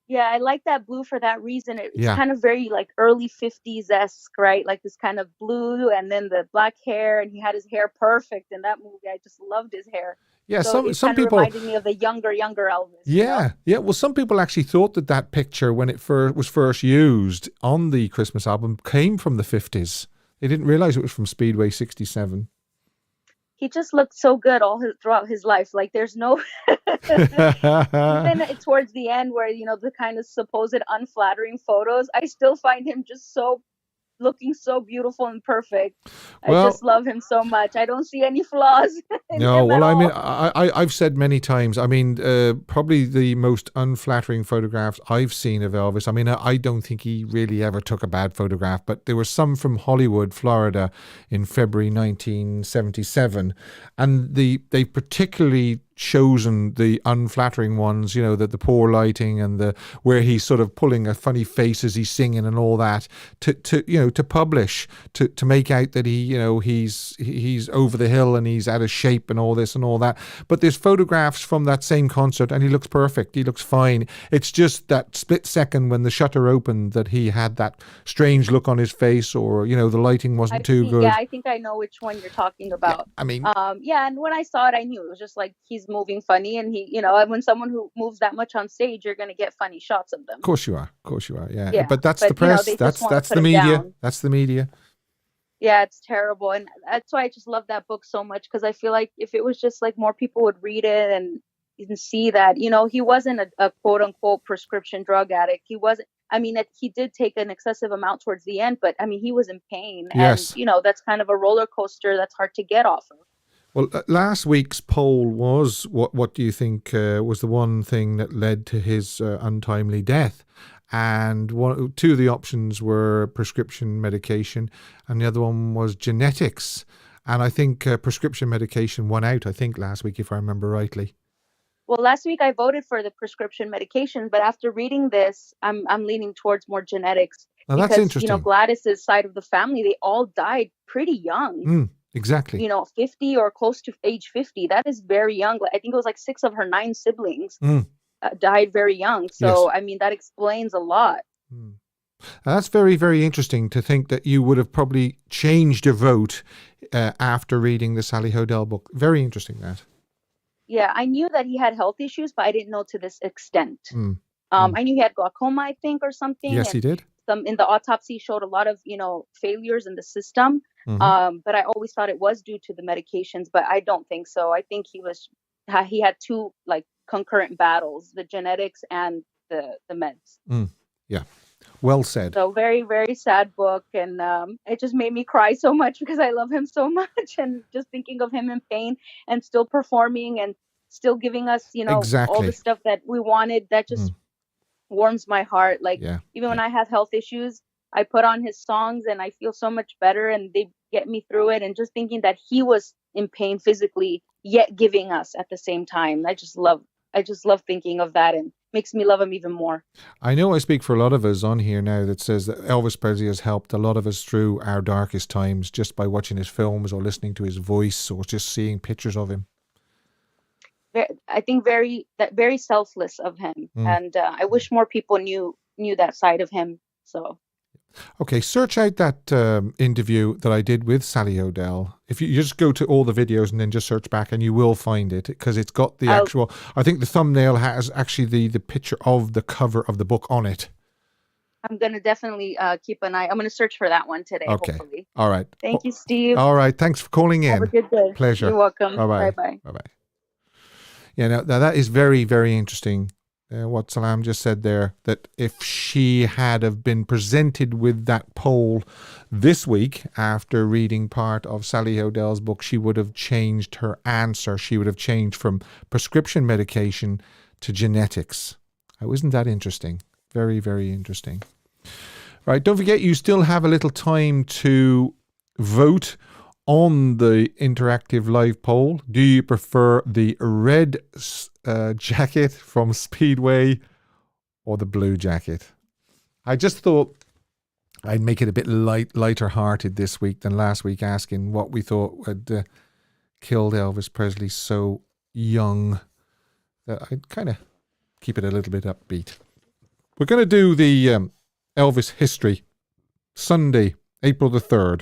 Yeah, I like that blue for that reason. It's kind of very like early 50s-esque, right? Like this kind of blue and then the black hair, and he had his hair perfect in that movie. I just loved his hair. Yeah, so some people reminded me of the younger Elvis. Yeah, Well, some people actually thought that picture, when it was first used on the Christmas album, came from the 50s. They didn't realize it was from Speedway 67. He just looked so good throughout his life. Like there's no, even towards the end where, the kind of supposed unflattering photos, I still find him just looking so beautiful and perfect. Well, I just love him so much. I don't see any flaws in him well, at I mean, all. I've said many times, I mean, probably the most unflattering photographs I've seen of Elvis. I mean, I don't think he really ever took a bad photograph, but there were some from Hollywood, Florida in February 1977. And they particularly chosen the unflattering ones, the poor lighting and where he's sort of pulling a funny face as he's singing and all that to publish, to make out that he's over the hill and he's out of shape and all this and all that. But there's photographs from that same concert and he looks perfect. He looks fine. It's just that split second when the shutter opened that he had that strange look on his face, or the lighting wasn't too good. Yeah, I think I know which one you're talking about. Yeah, I mean, and when I saw it, I knew it was just like he's moving funny, and he, when someone who moves that much on stage, you're going to get funny shots of them. Of course you are. Yeah. But that's the press. That's the media. That's the media. Yeah, it's terrible. And that's why I just love that book so much, because I feel like if it was just like more people would read it and even see that, he wasn't a quote unquote prescription drug addict. He wasn't. I mean, he did take an excessive amount towards the end, but I mean, he was in pain. Yes. And, that's kind of a roller coaster that's hard to get off of. Well, last week's poll was, what do you think was the one thing that led to his untimely death? And two of the options were prescription medication, and the other one was genetics. And I think prescription medication won out, I think, last week, if I remember rightly. Well, last week I voted for the prescription medication, but after reading this, I'm leaning towards more genetics. Now, that's interesting. Gladys's side of the family, they all died pretty young. Exactly. 50 or close to age 50. That is very young. I think it was like 6 of her 9 siblings died very young. So, yes. I mean, that explains a lot. That's very, very interesting to think that you would have probably changed your vote after reading the Sally Hodel book. Very interesting, that. Yeah, I knew that he had health issues, but I didn't know to this extent. I knew he had glaucoma, I think, or something. Yes, he did. In the autopsy showed a lot of, failures in the system. But I always thought it was due to the medications, but I don't think so. I think he had two like concurrent battles, the genetics and the meds. Yeah. Well said. So very, very sad book. And it just made me cry so much because I love him so much. And just thinking of him in pain and still performing and still giving us, exactly. all the stuff that we wanted, that just warms my heart. Like, even when I have health issues, I put on his songs and I feel so much better, and they get me through it. And just thinking that he was in pain physically, yet giving us at the same time. I just love thinking of that, and makes me love him even more. I know I speak for a lot of us on here now that says that Elvis Presley has helped a lot of us through our darkest times just by watching his films or listening to his voice or just seeing pictures of him. I think very selfless of him. And I wish more people knew that side of him. So. Okay, search out that interview that I did with Sally Hodel. If you just go to all the videos and then just search back, and you will find it, because it's got the actual, I think the thumbnail has actually the picture of the cover of the book on it. I'm going to definitely keep an eye. I'm going to search for that one today, hopefully. All right. Thank you, Steve. All right. Thanks for calling in. Have a good day. Pleasure. You're welcome. Bye-bye. Bye-bye. Bye-bye. Yeah, now that is very, very interesting. What Salam just said there, that if she had have been presented with that poll this week after reading part of Sally Hodel's book, she would have changed her answer. She would have changed from prescription medication to genetics. Oh, isn't that interesting? Very, very interesting. Right, don't forget you still have a little time to vote on the interactive live poll. Do you prefer the red jacket from Speedway or the blue jacket. I just thought I'd make it a bit lighter-hearted this week than last week, asking what we thought had killed Elvis Presley so young. That I'd kind of keep it a little bit upbeat. We're going to do the Elvis history, Sunday, April the 3rd.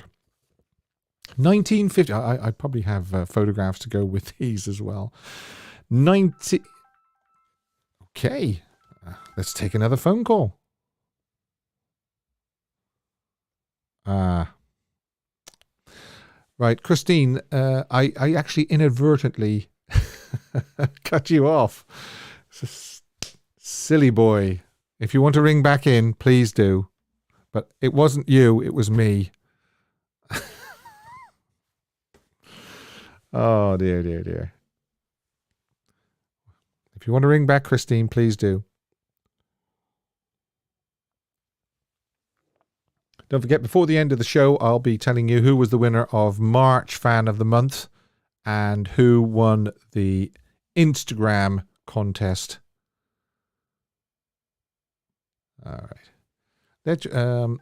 1950. I probably have photographs to go with these as well. Okay. Let's take another phone call. Right, Christine, I actually inadvertently cut you off. Silly boy. If you want to ring back in, please do. But it wasn't you, it was me. Oh, dear, dear, dear. If you want to ring back, Christine, please do. Don't forget, before the end of the show, I'll be telling you who was the winner of March Fan of the Month and who won the Instagram contest. All right. Let's, Earl.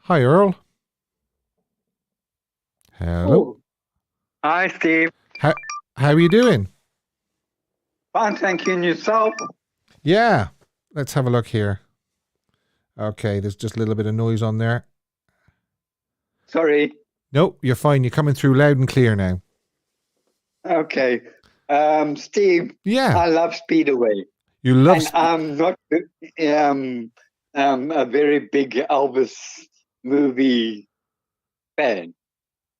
Hi, Earl. Hello. Oh. Hi, Steve. How are you doing? Fine, thank you. And yourself? Yeah. Let's have a look here. Okay, there's just a little bit of noise on there. Sorry. Nope, you're fine. You're coming through loud and clear now. Okay. Steve. Yeah. I love Speedway. You love and I'm not a very big Elvis movie fan.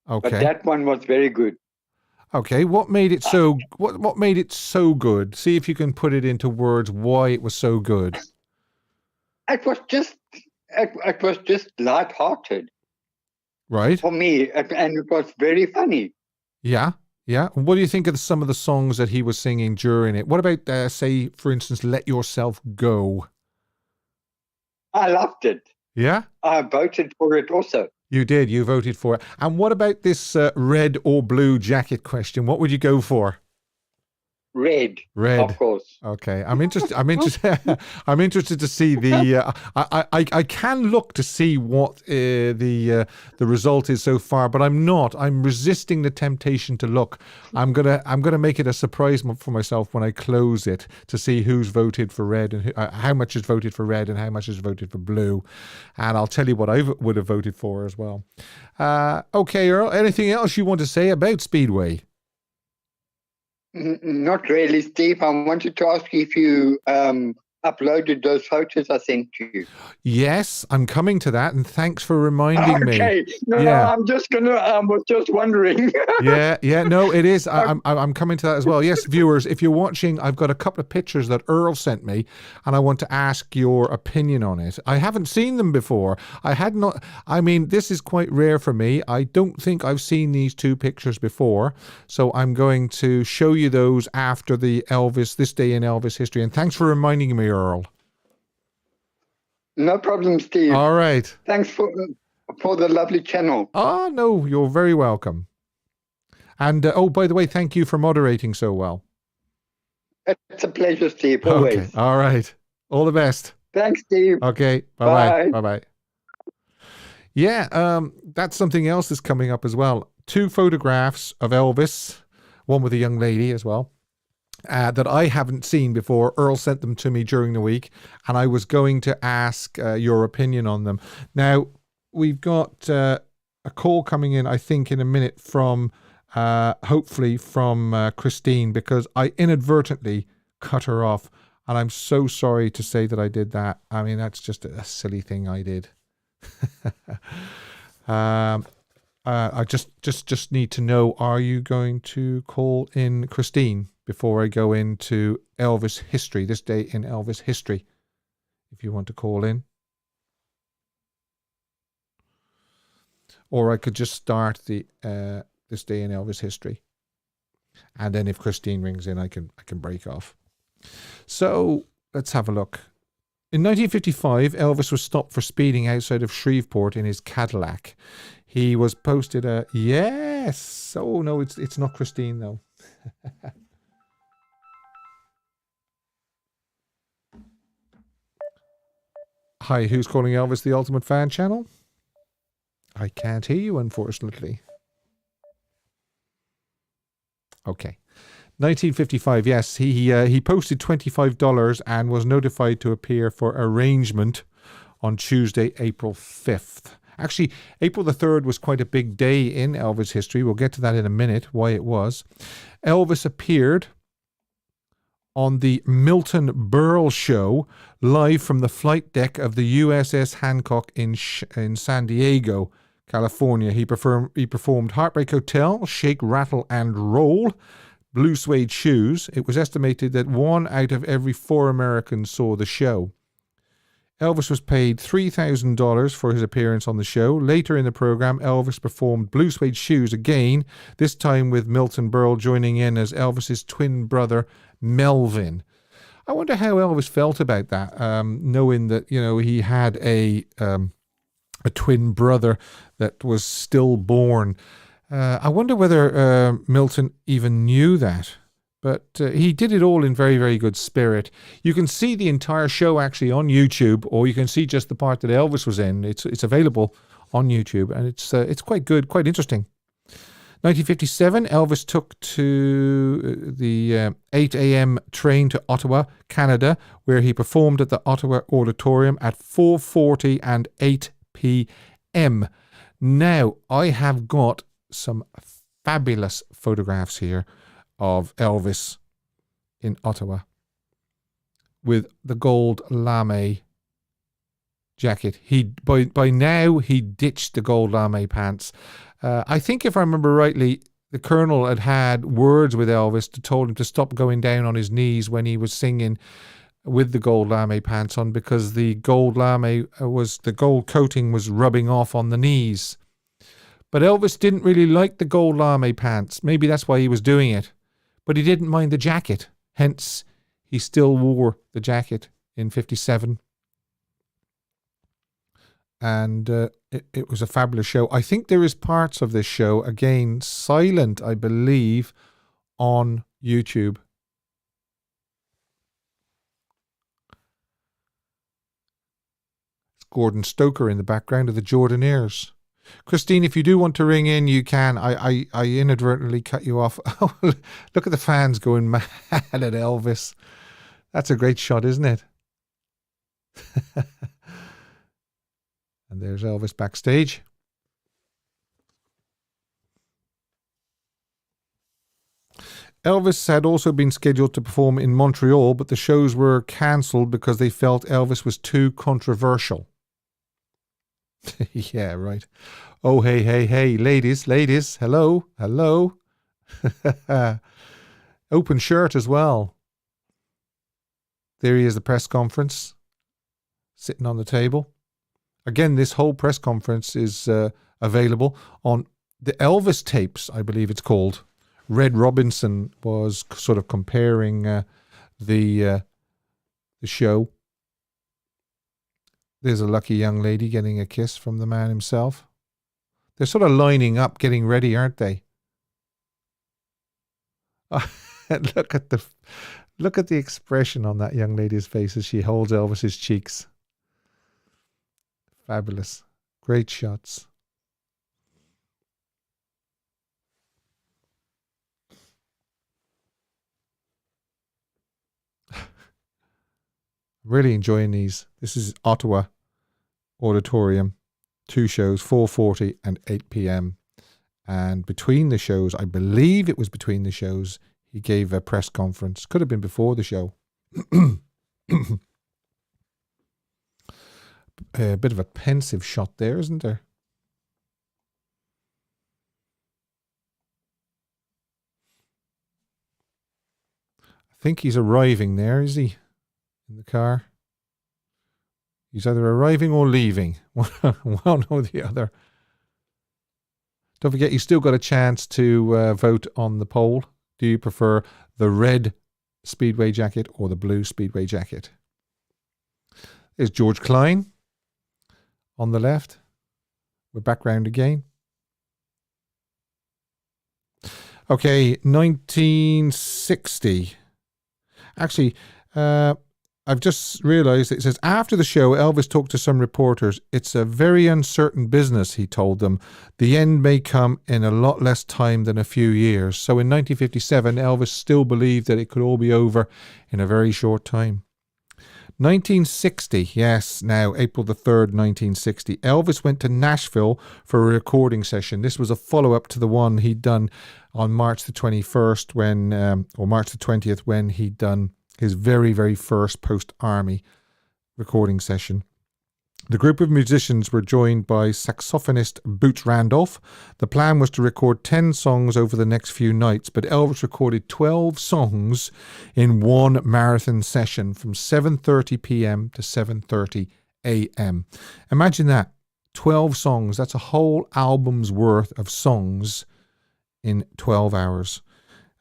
Okay. But that one was very good. Okay, what made it so what made it so good? See if you can put it into words why it was so good. It was just light-hearted. Right. For me, and it was very funny. Yeah. Yeah. And what do you think of some of the songs that he was singing during it? What about say for instance Let Yourself Go? I loved it. Yeah? I voted for it also. You did. You voted for it. And what about this red or blue jacket question? What would you go for? Red. Red. Of course. Okay. I'm interested. I'm interested to see the. I can look to see what the result is so far, but I'm not. I'm resisting the temptation to look. I'm gonna make it a surprise for myself when I close it to see who's voted for red and how much is voted for red and how much is voted for blue, and I'll tell you what I would have voted for as well. Okay, Earl. Anything else you want to say about Speedway? Not really, Steve. I wanted to ask you if you uploaded those photos I sent to you. Yes, I'm coming to that, and thanks for reminding me. Okay, no, I'm just gonna. I was just wondering. yeah, no, it is. I'm coming to that as well. Yes, viewers, if you're watching, I've got a couple of pictures that Earl sent me, and I want to ask your opinion on it. I haven't seen them before. I had not. I mean, this is quite rare for me. I don't think I've seen these two pictures before, so I'm going to show you those after the Elvis This Day in Elvis History. And thanks for reminding me, Earl. No problem, Steve. All right. Thanks for the lovely channel. Oh, no, you're very welcome. And, by the way, thank you for moderating so well. It's a pleasure, Steve, always. Okay. All right. All the best. Thanks, Steve. Okay. Bye-bye. Bye. Bye-bye. Yeah, that's something else that's coming up as well. 2 photographs of Elvis, one with a young lady as well. That I haven't seen before. Earl sent them to me during the week, and I was going to ask your opinion on them. Now, we've got a call coming in, I think, in a minute from, hopefully, from Christine, because I inadvertently cut her off, and I'm so sorry to say that I did that. I mean, that's just a silly thing I did. I just need to know, are you going to call in Christine before I go into Elvis history, this day in Elvis history, if you want to call in? Or I could just start the this day in Elvis history, and then if Christine rings in, I can break off. So let's have a look. In 1955, Elvis was stopped for speeding outside of Shreveport in his Cadillac. He was posted a yes. Oh no, it's not Christine though. Hi, who's calling Elvis the Ultimate Fan channel? I can't hear you, unfortunately. Okay. 1955, yes. He posted $25 and was notified to appear for arrangement on Tuesday, April 5th. Actually, April the 3rd was quite a big day in Elvis history. We'll get to that in a minute, why it was. Elvis appeared on the Milton Berle Show live from the flight deck of the USS Hancock in San Diego, California. He performed Heartbreak Hotel, Shake, Rattle and Roll, Blue Suede Shoes. It was estimated that 1 out of every 4 Americans saw the show. Elvis was paid $3,000 for his appearance on the show. Later in the program, Elvis performed Blue Suede Shoes again, this time with Milton Berle joining in as Elvis's twin brother, Melvin. I wonder how Elvis felt about that, knowing that, you know, he had a twin brother that was stillborn. I wonder whether Milton even knew that. But he did it all in very, very good spirit. You can see the entire show actually on YouTube, or you can see just the part that Elvis was in. It's available on YouTube, and it's quite good, quite interesting. 1957, Elvis took to the 8 a.m. train to Ottawa, Canada, where he performed at the Ottawa Auditorium at 4:40 and 8 p.m. Now, I have got some fabulous photographs here of Elvis in Ottawa with the gold lame jacket. By now he ditched the gold lame pants. I think if I remember rightly, the Colonel had words with Elvis to told him to stop going down on his knees when he was singing with the gold lame pants on, because the gold coating was rubbing off on the knees. But Elvis didn't really like the gold lame pants. Maybe that's why he was doing it. But he didn't mind the jacket. Hence, he still wore the jacket in 57. And it was a fabulous show. I think there is parts of this show, again, silent, I believe, on YouTube. It's Gordon Stoker in the background of the Jordanaires. Christine, if you do want to ring in, you can. I inadvertently cut you off. Oh, look at the fans going mad at Elvis. That's a great shot, isn't it? And there's Elvis backstage. Elvis had also been scheduled to perform in Montreal, but the shows were cancelled because they felt Elvis was too controversial. Yeah, right. Oh, hey, ladies, hello. Open shirt as well. There he is, the press conference, sitting on the table. Again, this whole press conference is available on the Elvis tapes, I believe it's called. Red Robinson was sort of comparing the show. There's a lucky young lady getting a kiss from the man himself. They're sort of lining up, getting ready, aren't they? Look at the expression on that young lady's face as she holds Elvis's cheeks. Fabulous. Great shots. Really enjoying these. This is Ottawa Auditorium. 2 shows, 4:40 and 8 p.m. And between the shows, I believe it was between the shows, he gave a press conference. Could have been before the show. A bit of a pensive shot there, isn't there? I think he's arriving there, is he? In the car. He's either arriving or leaving. One or the other. Don't forget, you still got a chance to vote on the poll. Do you prefer the red Speedway jacket or the blue Speedway jacket? There's George Klein on the left. We're back round again. Okay, 1960. Actually, I I've just realized it says, after the show, Elvis talked to some reporters. It's a very uncertain business, he told them. The end may come in a lot less time than a few years. So in 1957, Elvis still believed that it could all be over in a very short time. 1960, yes, now April the 3rd, 1960, Elvis went to Nashville for a recording session. This was a follow-up to the one he'd done on March the 21st or March the 20th when he'd done his very, very first post-army recording session. The group of musicians were joined by saxophonist Boots Randolph. The plan was to record 10 songs over the next few nights, but Elvis recorded 12 songs in one marathon session from 7:30 p.m. to 7:30 a.m. Imagine that. 12 songs. That's a whole album's worth of songs in 12 hours.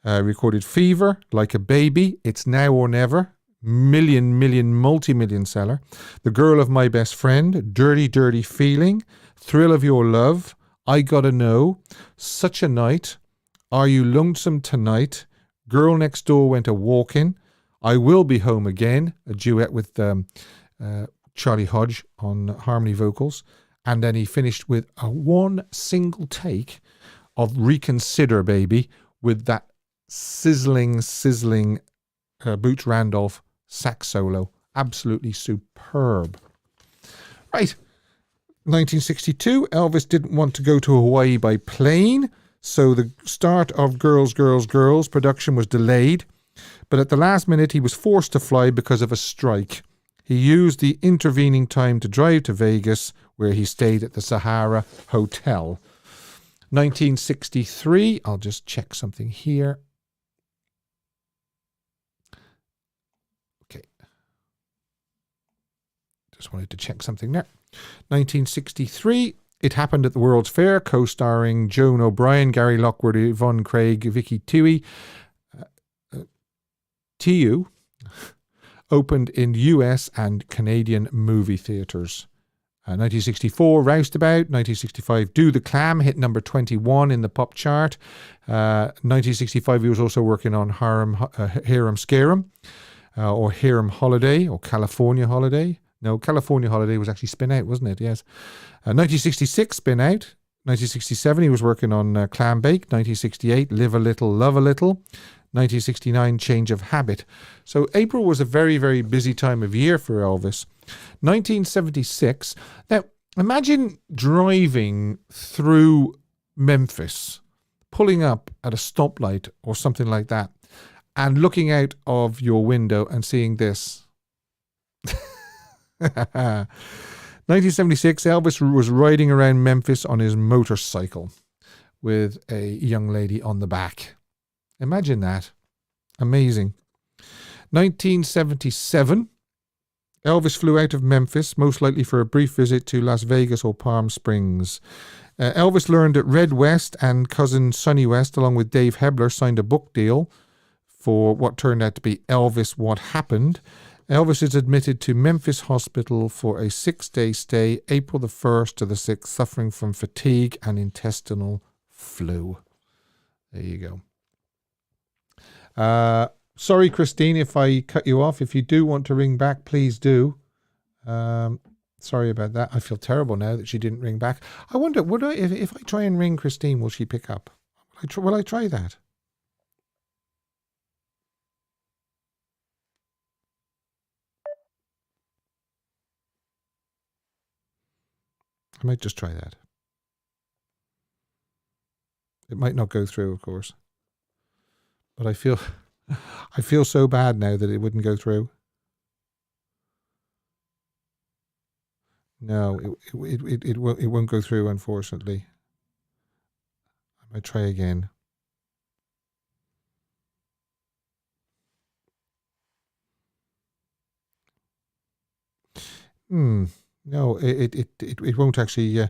Recorded Fever, Like a Baby, It's Now or Never, multi-million seller. The Girl of My Best Friend, Dirty, Dirty Feeling, Thrill of Your Love, I Gotta Know, Such a Night, Are You Lonesome Tonight, Girl Next Door Went a Walkin', I Will Be Home Again, a duet with Charlie Hodge on harmony vocals. And then he finished with a one single take of Reconsider Baby with that sizzling Boots Randolph sax solo. Absolutely superb. Right. 1962, Elvis didn't want to go to Hawaii by plane, so the start of Girls, Girls, Girls production was delayed. But at the last minute, he was forced to fly because of a strike. He used the intervening time to drive to Vegas, where he stayed at the Sahara Hotel. 1963, I'll just check something here. Just wanted to check something there. 1963, it happened at the World's Fair, co-starring Joan O'Brien, Gary Lockwood, Yvonne Craig, Vicky Tui. TU opened in US and Canadian movie theatres. 1964, Roustabout. 1965, Do the Clam hit number 21 in the pop chart. 1965, he was also working on Hiram Scarum, or Hiram Holiday, or California Holiday. No, California Holiday was actually Spin Out, wasn't it? Yes. 1966, Spin Out. 1967, he was working on Clam Bake. 1968, Live a Little, Love a Little. 1969, Change of Habit. So April was a very, very busy time of year for Elvis. 1976. Now, imagine driving through Memphis, pulling up at a stoplight or something like that, and looking out of your window and seeing this. 1976, Elvis was riding around Memphis on his motorcycle with a young lady on the back. Imagine that. Amazing. 1977, Elvis flew out of Memphis, most likely for a brief visit to Las Vegas or Palm Springs. Elvis learned that Red West and cousin Sonny West, along with Dave Hebler, signed a book deal for what turned out to be Elvis What Happened. Elvis is admitted to Memphis Hospital for a 6-day stay, April the 1st to the 6th, suffering from fatigue and intestinal flu. There you go. Sorry, Christine, if I cut you off. If you do want to ring back, please do. Sorry about that. I feel terrible now that she didn't ring back. I wonder, would I, if I try and ring Christine, will she pick up? Will I try that? I might just try that. It might not go through, of course. But I feel so bad now that it wouldn't go through. No, it won't go through, unfortunately. I might try again. No, it won't actually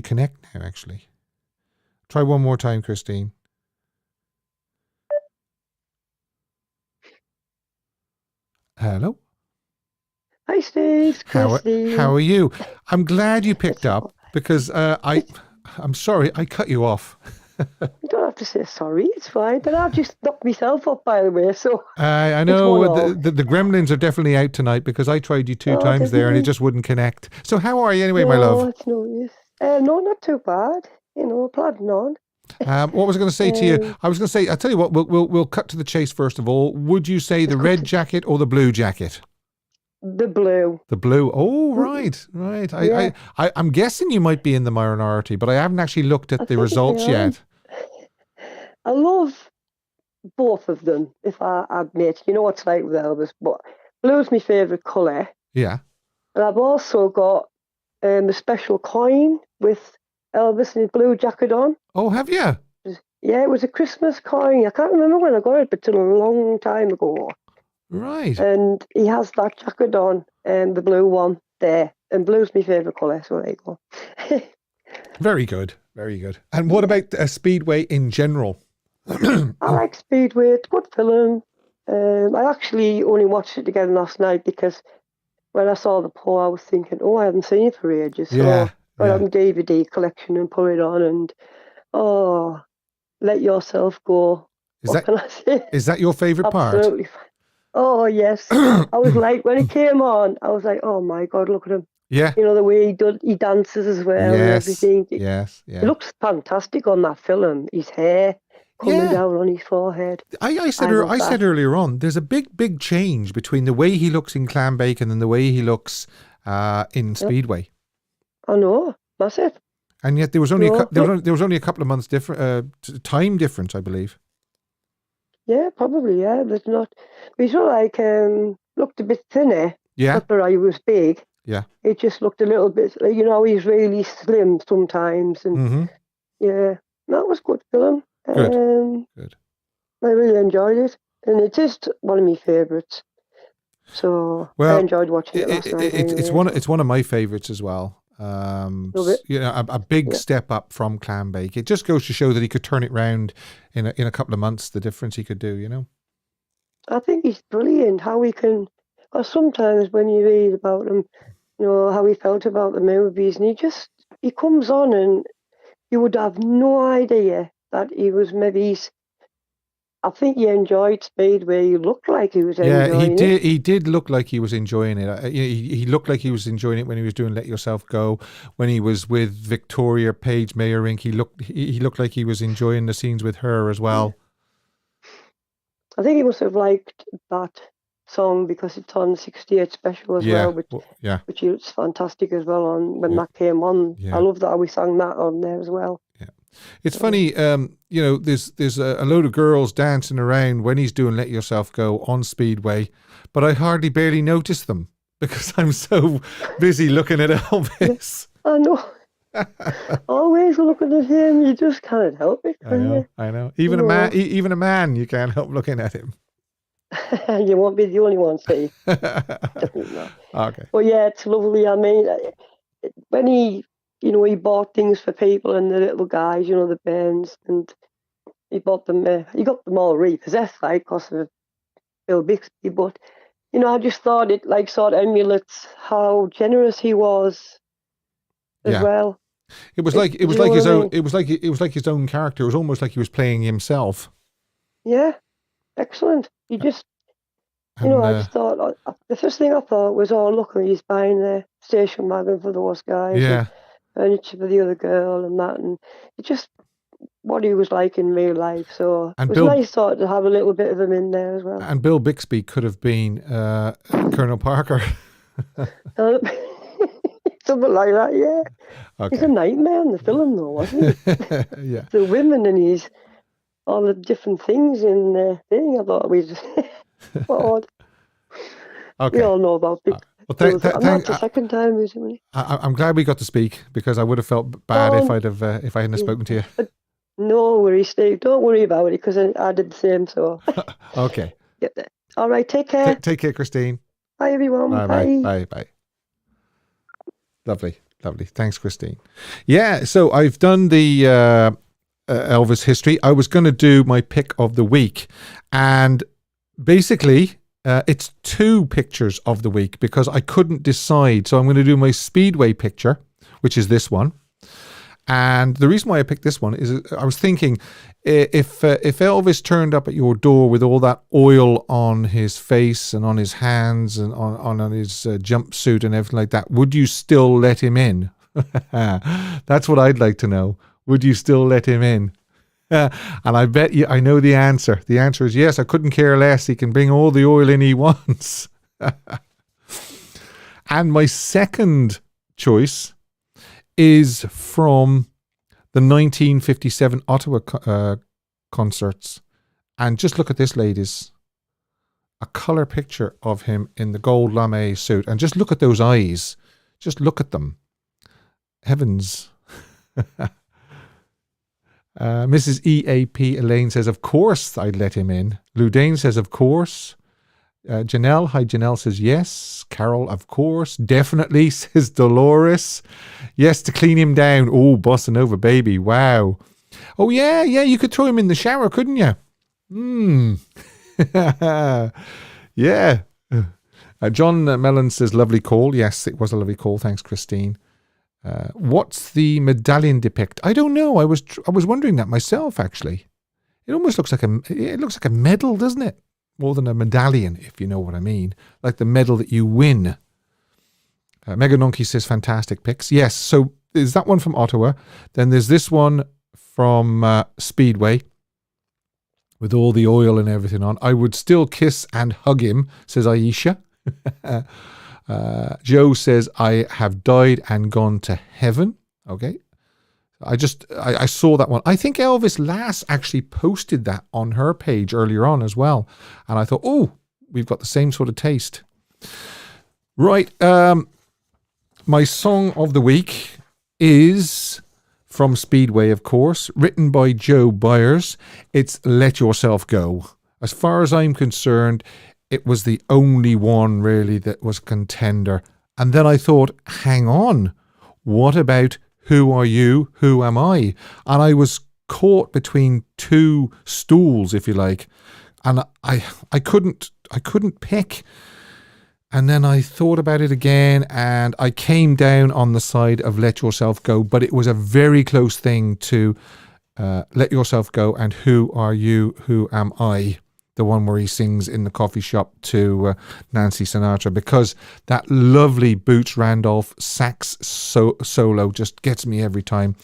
connect now, actually. Try one more time, Christine. Hello. Hi, Steve. How are you? I'm glad you picked up because I'm sorry I cut you off. You don't have to say sorry. It's fine. But I've just knocked myself up, by the way. So I know the Gremlins are definitely out tonight because I tried you two times there and it just wouldn't connect. So how are you anyway, my love? It's no use. No, not too bad. Plodding on. What was I going to say to you? I was going to say, I'll tell you what, we'll cut to the chase first of all. Would you say the red jacket or the blue jacket? The blue. The blue. Oh, right. Yeah. I'm guessing you might be in the minority, but I haven't actually looked at the results yet. I love both of them, if I admit. You know what it's like with Elvis, but blue's my favourite colour. Yeah. And I've also got a special coin with Elvis in his blue jacket on. Oh, have you? Yeah, it was a Christmas coin. I can't remember when I got it, but it's a long time ago. Right. And he has that jacket on, and the blue one there. And blue's my favourite colour, so there you go. Very good. Very good. And what about Speedway in general? I like Speedway. It's a good film. I actually only watched it again last night because when I saw the poll, I was thinking, I haven't seen it for ages. So I got a DVD collection and put it on, and let yourself go. Is that your favourite part? Absolutely. Oh, yes. I was like, when it came on, I was like, oh my God, look at him. Yeah. The way he dances as well and everything. Yes. It looks fantastic on that film. His hair coming down on his forehead. I said earlier on, there's a big change between the way he looks in Clambake and the way he looks in Speedway. I know, massive. And yet there was only a couple of months time difference, I believe. Yeah, probably. Yeah, there's not. He sort of looked a bit thinner. Yeah. After he was big. Yeah. It just looked a little bit. He's really slim sometimes, and that was good film. Good. I really enjoyed it, and it is one of my favourites. So I enjoyed watching it last night. It's one of my favourites as well. A big step up from Clambake. It just goes to show that he could turn it round in a couple of months. The difference he could do, I think he's brilliant. How he can. Or sometimes when you read about him, how he felt about the movies, and he comes on, and you would have no idea that he was I think he enjoyed Speedway. He looked like he was enjoying it. Yeah, he did look like he was enjoying it. He looked like he was enjoying it when he was doing Let Yourself Go. When he was with Victoria Paige Mayerink, he looked like he was enjoying the scenes with her as well. I think he must have liked that song because it's on 68 special as well, which is fantastic as well on when that came on. I love that we sang that on there as well. Yeah. It's funny, there's a load of girls dancing around when he's doing Let Yourself Go on Speedway, but I barely notice them because I'm so busy looking at Elvis. I know. Always looking at him, you just can't help it. I know. Even a man, you can't help looking at him. You won't be the only one, Steve. Definitely not. Okay. But yeah, it's lovely. I mean, when he bought things for people and the little guys, the bands, and he bought them. He got them all repossessed, because of Bill Bixby. But I just thought it sort of emulates how generous he was as well. It was like his own. It was like his own character. It was almost like he was playing himself. Yeah, excellent. He just, I just thought the first thing I thought was, look, he's buying a station wagon for those guys. Yeah. And furniture for the other girl and that, and it's just what he was like in real life. So it was nice sort to have a little bit of him in there as well. And Bill Bixby could have been Colonel Parker. Something like that, yeah. Okay. He's a nightmare in the film, though, wasn't he? Yeah. The women and all the different things in the thing. I thought we just odd. Okay. We all know about Big. Well, that's the second time recently. I'm glad we got to speak because I would have felt bad if I hadn't spoken to you. But no worries, Steve. Don't worry about it because I did the same. So. Okay. Yep. All right. Take care. Take care, Christine. Bye, everyone. Bye. Lovely. Thanks, Christine. Yeah. So I've done the Elvis history. I was going to do my pick of the week, and basically. It's two pictures of the week because I couldn't decide. So I'm going to do my Speedway picture, which is this one. And the reason why I picked this one is I was thinking, if Elvis turned up at your door with all that oil on his face and on his hands and on his jumpsuit and everything like that, would you still let him in? That's what I'd like to know. Would you still let him in? And I bet you I know the answer. The answer is yes. I couldn't care less. He can bring all the oil in he wants. And my second choice is from the 1957 Ottawa concerts. And just look at this, ladies. A colour picture of him in the gold lame suit. And just look at those eyes. Just look at them. Heavens. Mrs. EAP Elaine says, of course I'd let him in. Ludane says, of course. Janelle, hi Janelle, says yes. Carol, of course. Definitely, says Dolores. Yes, to clean him down. Oh, bossa nova baby. Wow. Oh, yeah, you could throw him in the shower, couldn't you? Yeah. John Mellon says, lovely call. Yes, it was a lovely call. Thanks, Christine. What's the medallion depict? I don't know. I was wondering that myself, actually. It almost looks like a medal, doesn't it? More than a medallion, if you know what I mean. Like the medal that you win. Mega Donkey says fantastic picks. Yes, so there's that one from Ottawa. Then there's this one from Speedway with all the oil and everything on. I would still kiss and hug him, says Aisha. Joe says, I have died and gone to heaven. Okay. I saw that one. I think Elvis Lass actually posted that on her page earlier on as well. And I thought, oh, we've got the same sort of taste. Right. My song of the week is from Speedway, of course, written by Joe Byers. It's Let Yourself Go. As far as I'm concerned, it was the only one really that was contender. And then I thought, hang on, what about Who Are You, Who Am I? And I was caught between two stools, if you like. And I couldn't pick. And then I thought about it again and I came down on the side of Let Yourself Go. But it was a very close thing to Let Yourself Go and Who Are You, Who Am I? The one where he sings in the coffee shop to Nancy Sinatra, because that lovely Boots Randolph sax solo just gets me every time.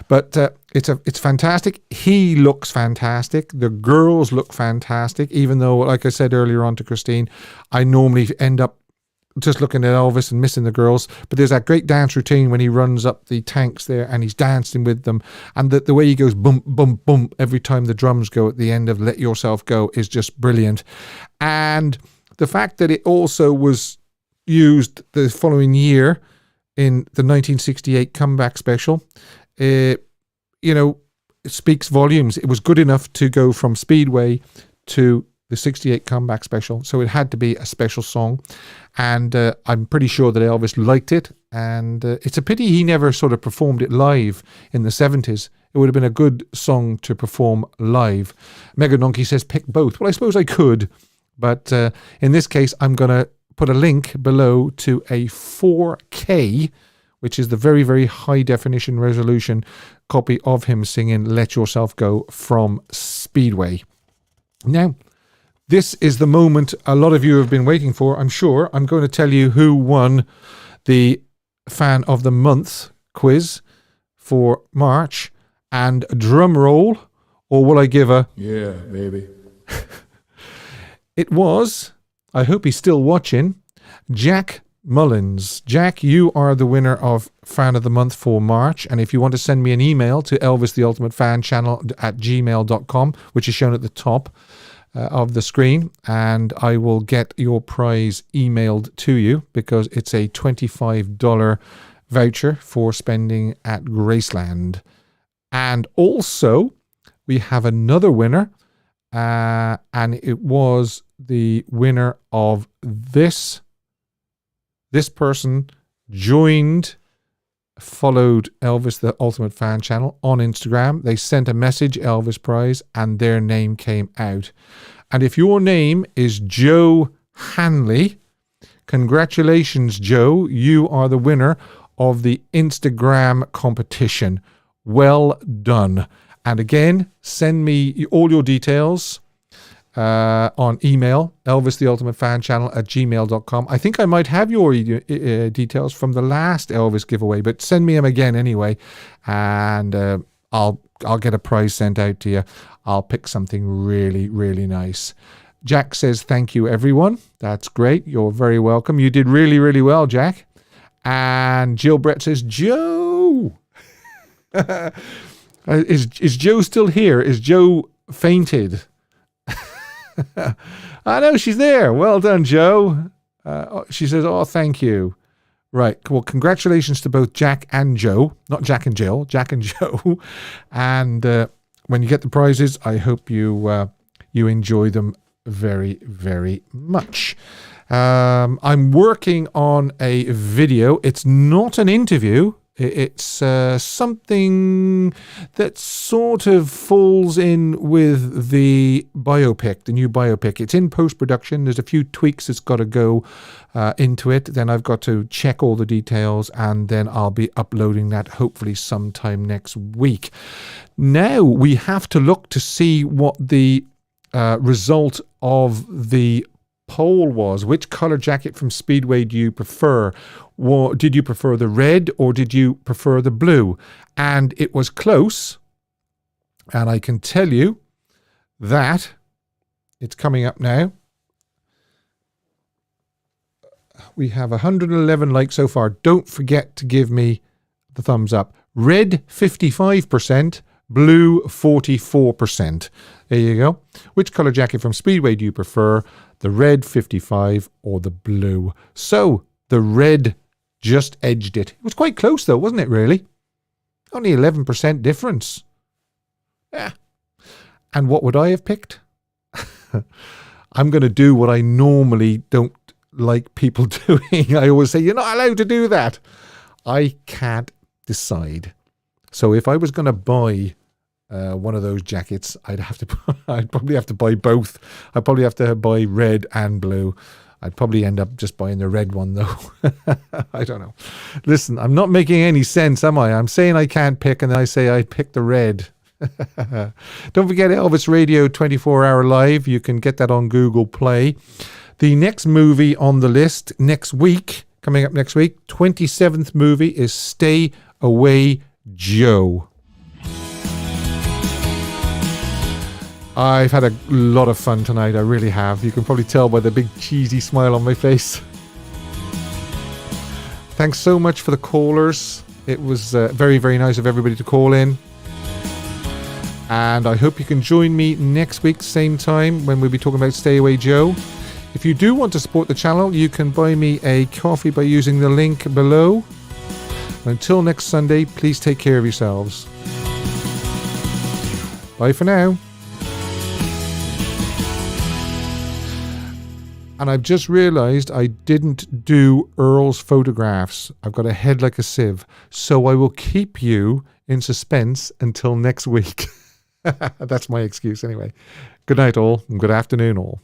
But it's fantastic. He looks fantastic. The girls look fantastic, even though, like I said earlier on to Christine, I normally end up just looking at Elvis and missing the girls. But there's that great dance routine when he runs up the tanks there and he's dancing with them. And the way he goes bump, bump, bump every time the drums go at the end of Let Yourself Go is just brilliant. And the fact that it also was used the following year in the 1968 comeback special, it speaks volumes. It was good enough to go from Speedway to the 68 comeback special. So it had to be a special song. And I'm pretty sure that Elvis liked it. And it's a pity he never sort of performed it live in the 70s. It would have been a good song to perform live. Mega Donkey says pick both. Well, I suppose I could. But in this case, I'm going to put a link below to a 4K, which is the very, very high definition resolution copy of him singing Let Yourself Go from Speedway. Now, this is the moment a lot of you have been waiting for, I'm sure. I'm going to tell you who won the Fan of the Month quiz for March. And drum roll, or will I give a... Yeah, baby. It was, I hope he's still watching, Jack Mullins. Jack, you are the winner of Fan of the Month for March. And if you want to send me an email to elvistheultimatefan@gmail.com, which is shown at the top of the screen, and I will get your prize emailed to you, because it's a $25 voucher for spending at Graceland. And also we have another winner, and it was the winner of this person followed Elvis the Ultimate Fan channel on Instagram. They sent a message, Elvis Prize, and their name came out. And if your name is Joe Hanley, congratulations, Joe. You are the winner of the Instagram competition. Well done. And again, send me all your details on email, elvistheultimatefanchannel@gmail.com. I think I might have your details from the last Elvis giveaway, but send me them again anyway, and I'll get a prize sent out to you. I'll pick something really, really nice. Jack says, thank you, everyone. That's great. You're very welcome. You did really, really well, Jack. And Jill Brett says, Joe! Is Joe still here? Is Joe fainted? I know she's there. Well done, Joe. She says, oh, thank you. Right. Well, congratulations to both Jack and Joe. Not Jack and Jill, Jack and Joe. And when you get the prizes, I hope you enjoy them very, very much. I'm working on a video. It's not an interview. It's something that sort of falls in with the biopic, the new biopic. It's in post-production. There's a few tweaks that's got to go into it. Then I've got to check all the details, and then I'll be uploading that hopefully sometime next week. Now we have to look to see what the result of the poll was. Which color jacket from Speedway do you prefer? Did you prefer the red or did you prefer the blue? And it was close. And I can tell you that it's coming up now. We have 111 likes so far. Don't forget to give me the thumbs up. Red 55%, blue 44%. There you go. Which color jacket from Speedway do you prefer? The red 55 or the blue? So the red just edged it. It was quite close though, wasn't it really? Only 11% difference. Yeah. And what would I have picked? I'm going to do what I normally don't like people doing. I always say, you're not allowed to do that. I can't decide. So if I was going to buy one of those jackets, I'd probably have to buy both. I'd probably have to buy red and blue. I'd probably end up just buying the red one though. I don't know. Listen, I'm not making any sense, am I? I'm saying I can't pick, and then I say I'd pick the red. Don't forget Elvis Radio 24-hour live. You can get that on Google Play. The next movie on the list next week, coming up next week, 27th movie is Stay Away Joe. I've had a lot of fun tonight. I really have. You can probably tell by the big cheesy smile on my face. Thanks so much for the callers. It was very, very nice of everybody to call in. And I hope you can join me next week, same time, when we'll be talking about Stay Away Joe. If you do want to support the channel, you can buy me a coffee by using the link below. Until next Sunday, please take care of yourselves. Bye for now. And I've just realized I didn't do Earl's photographs. I've got a head like a sieve. So I will keep you in suspense until next week. That's my excuse anyway. Good night all, and good afternoon all.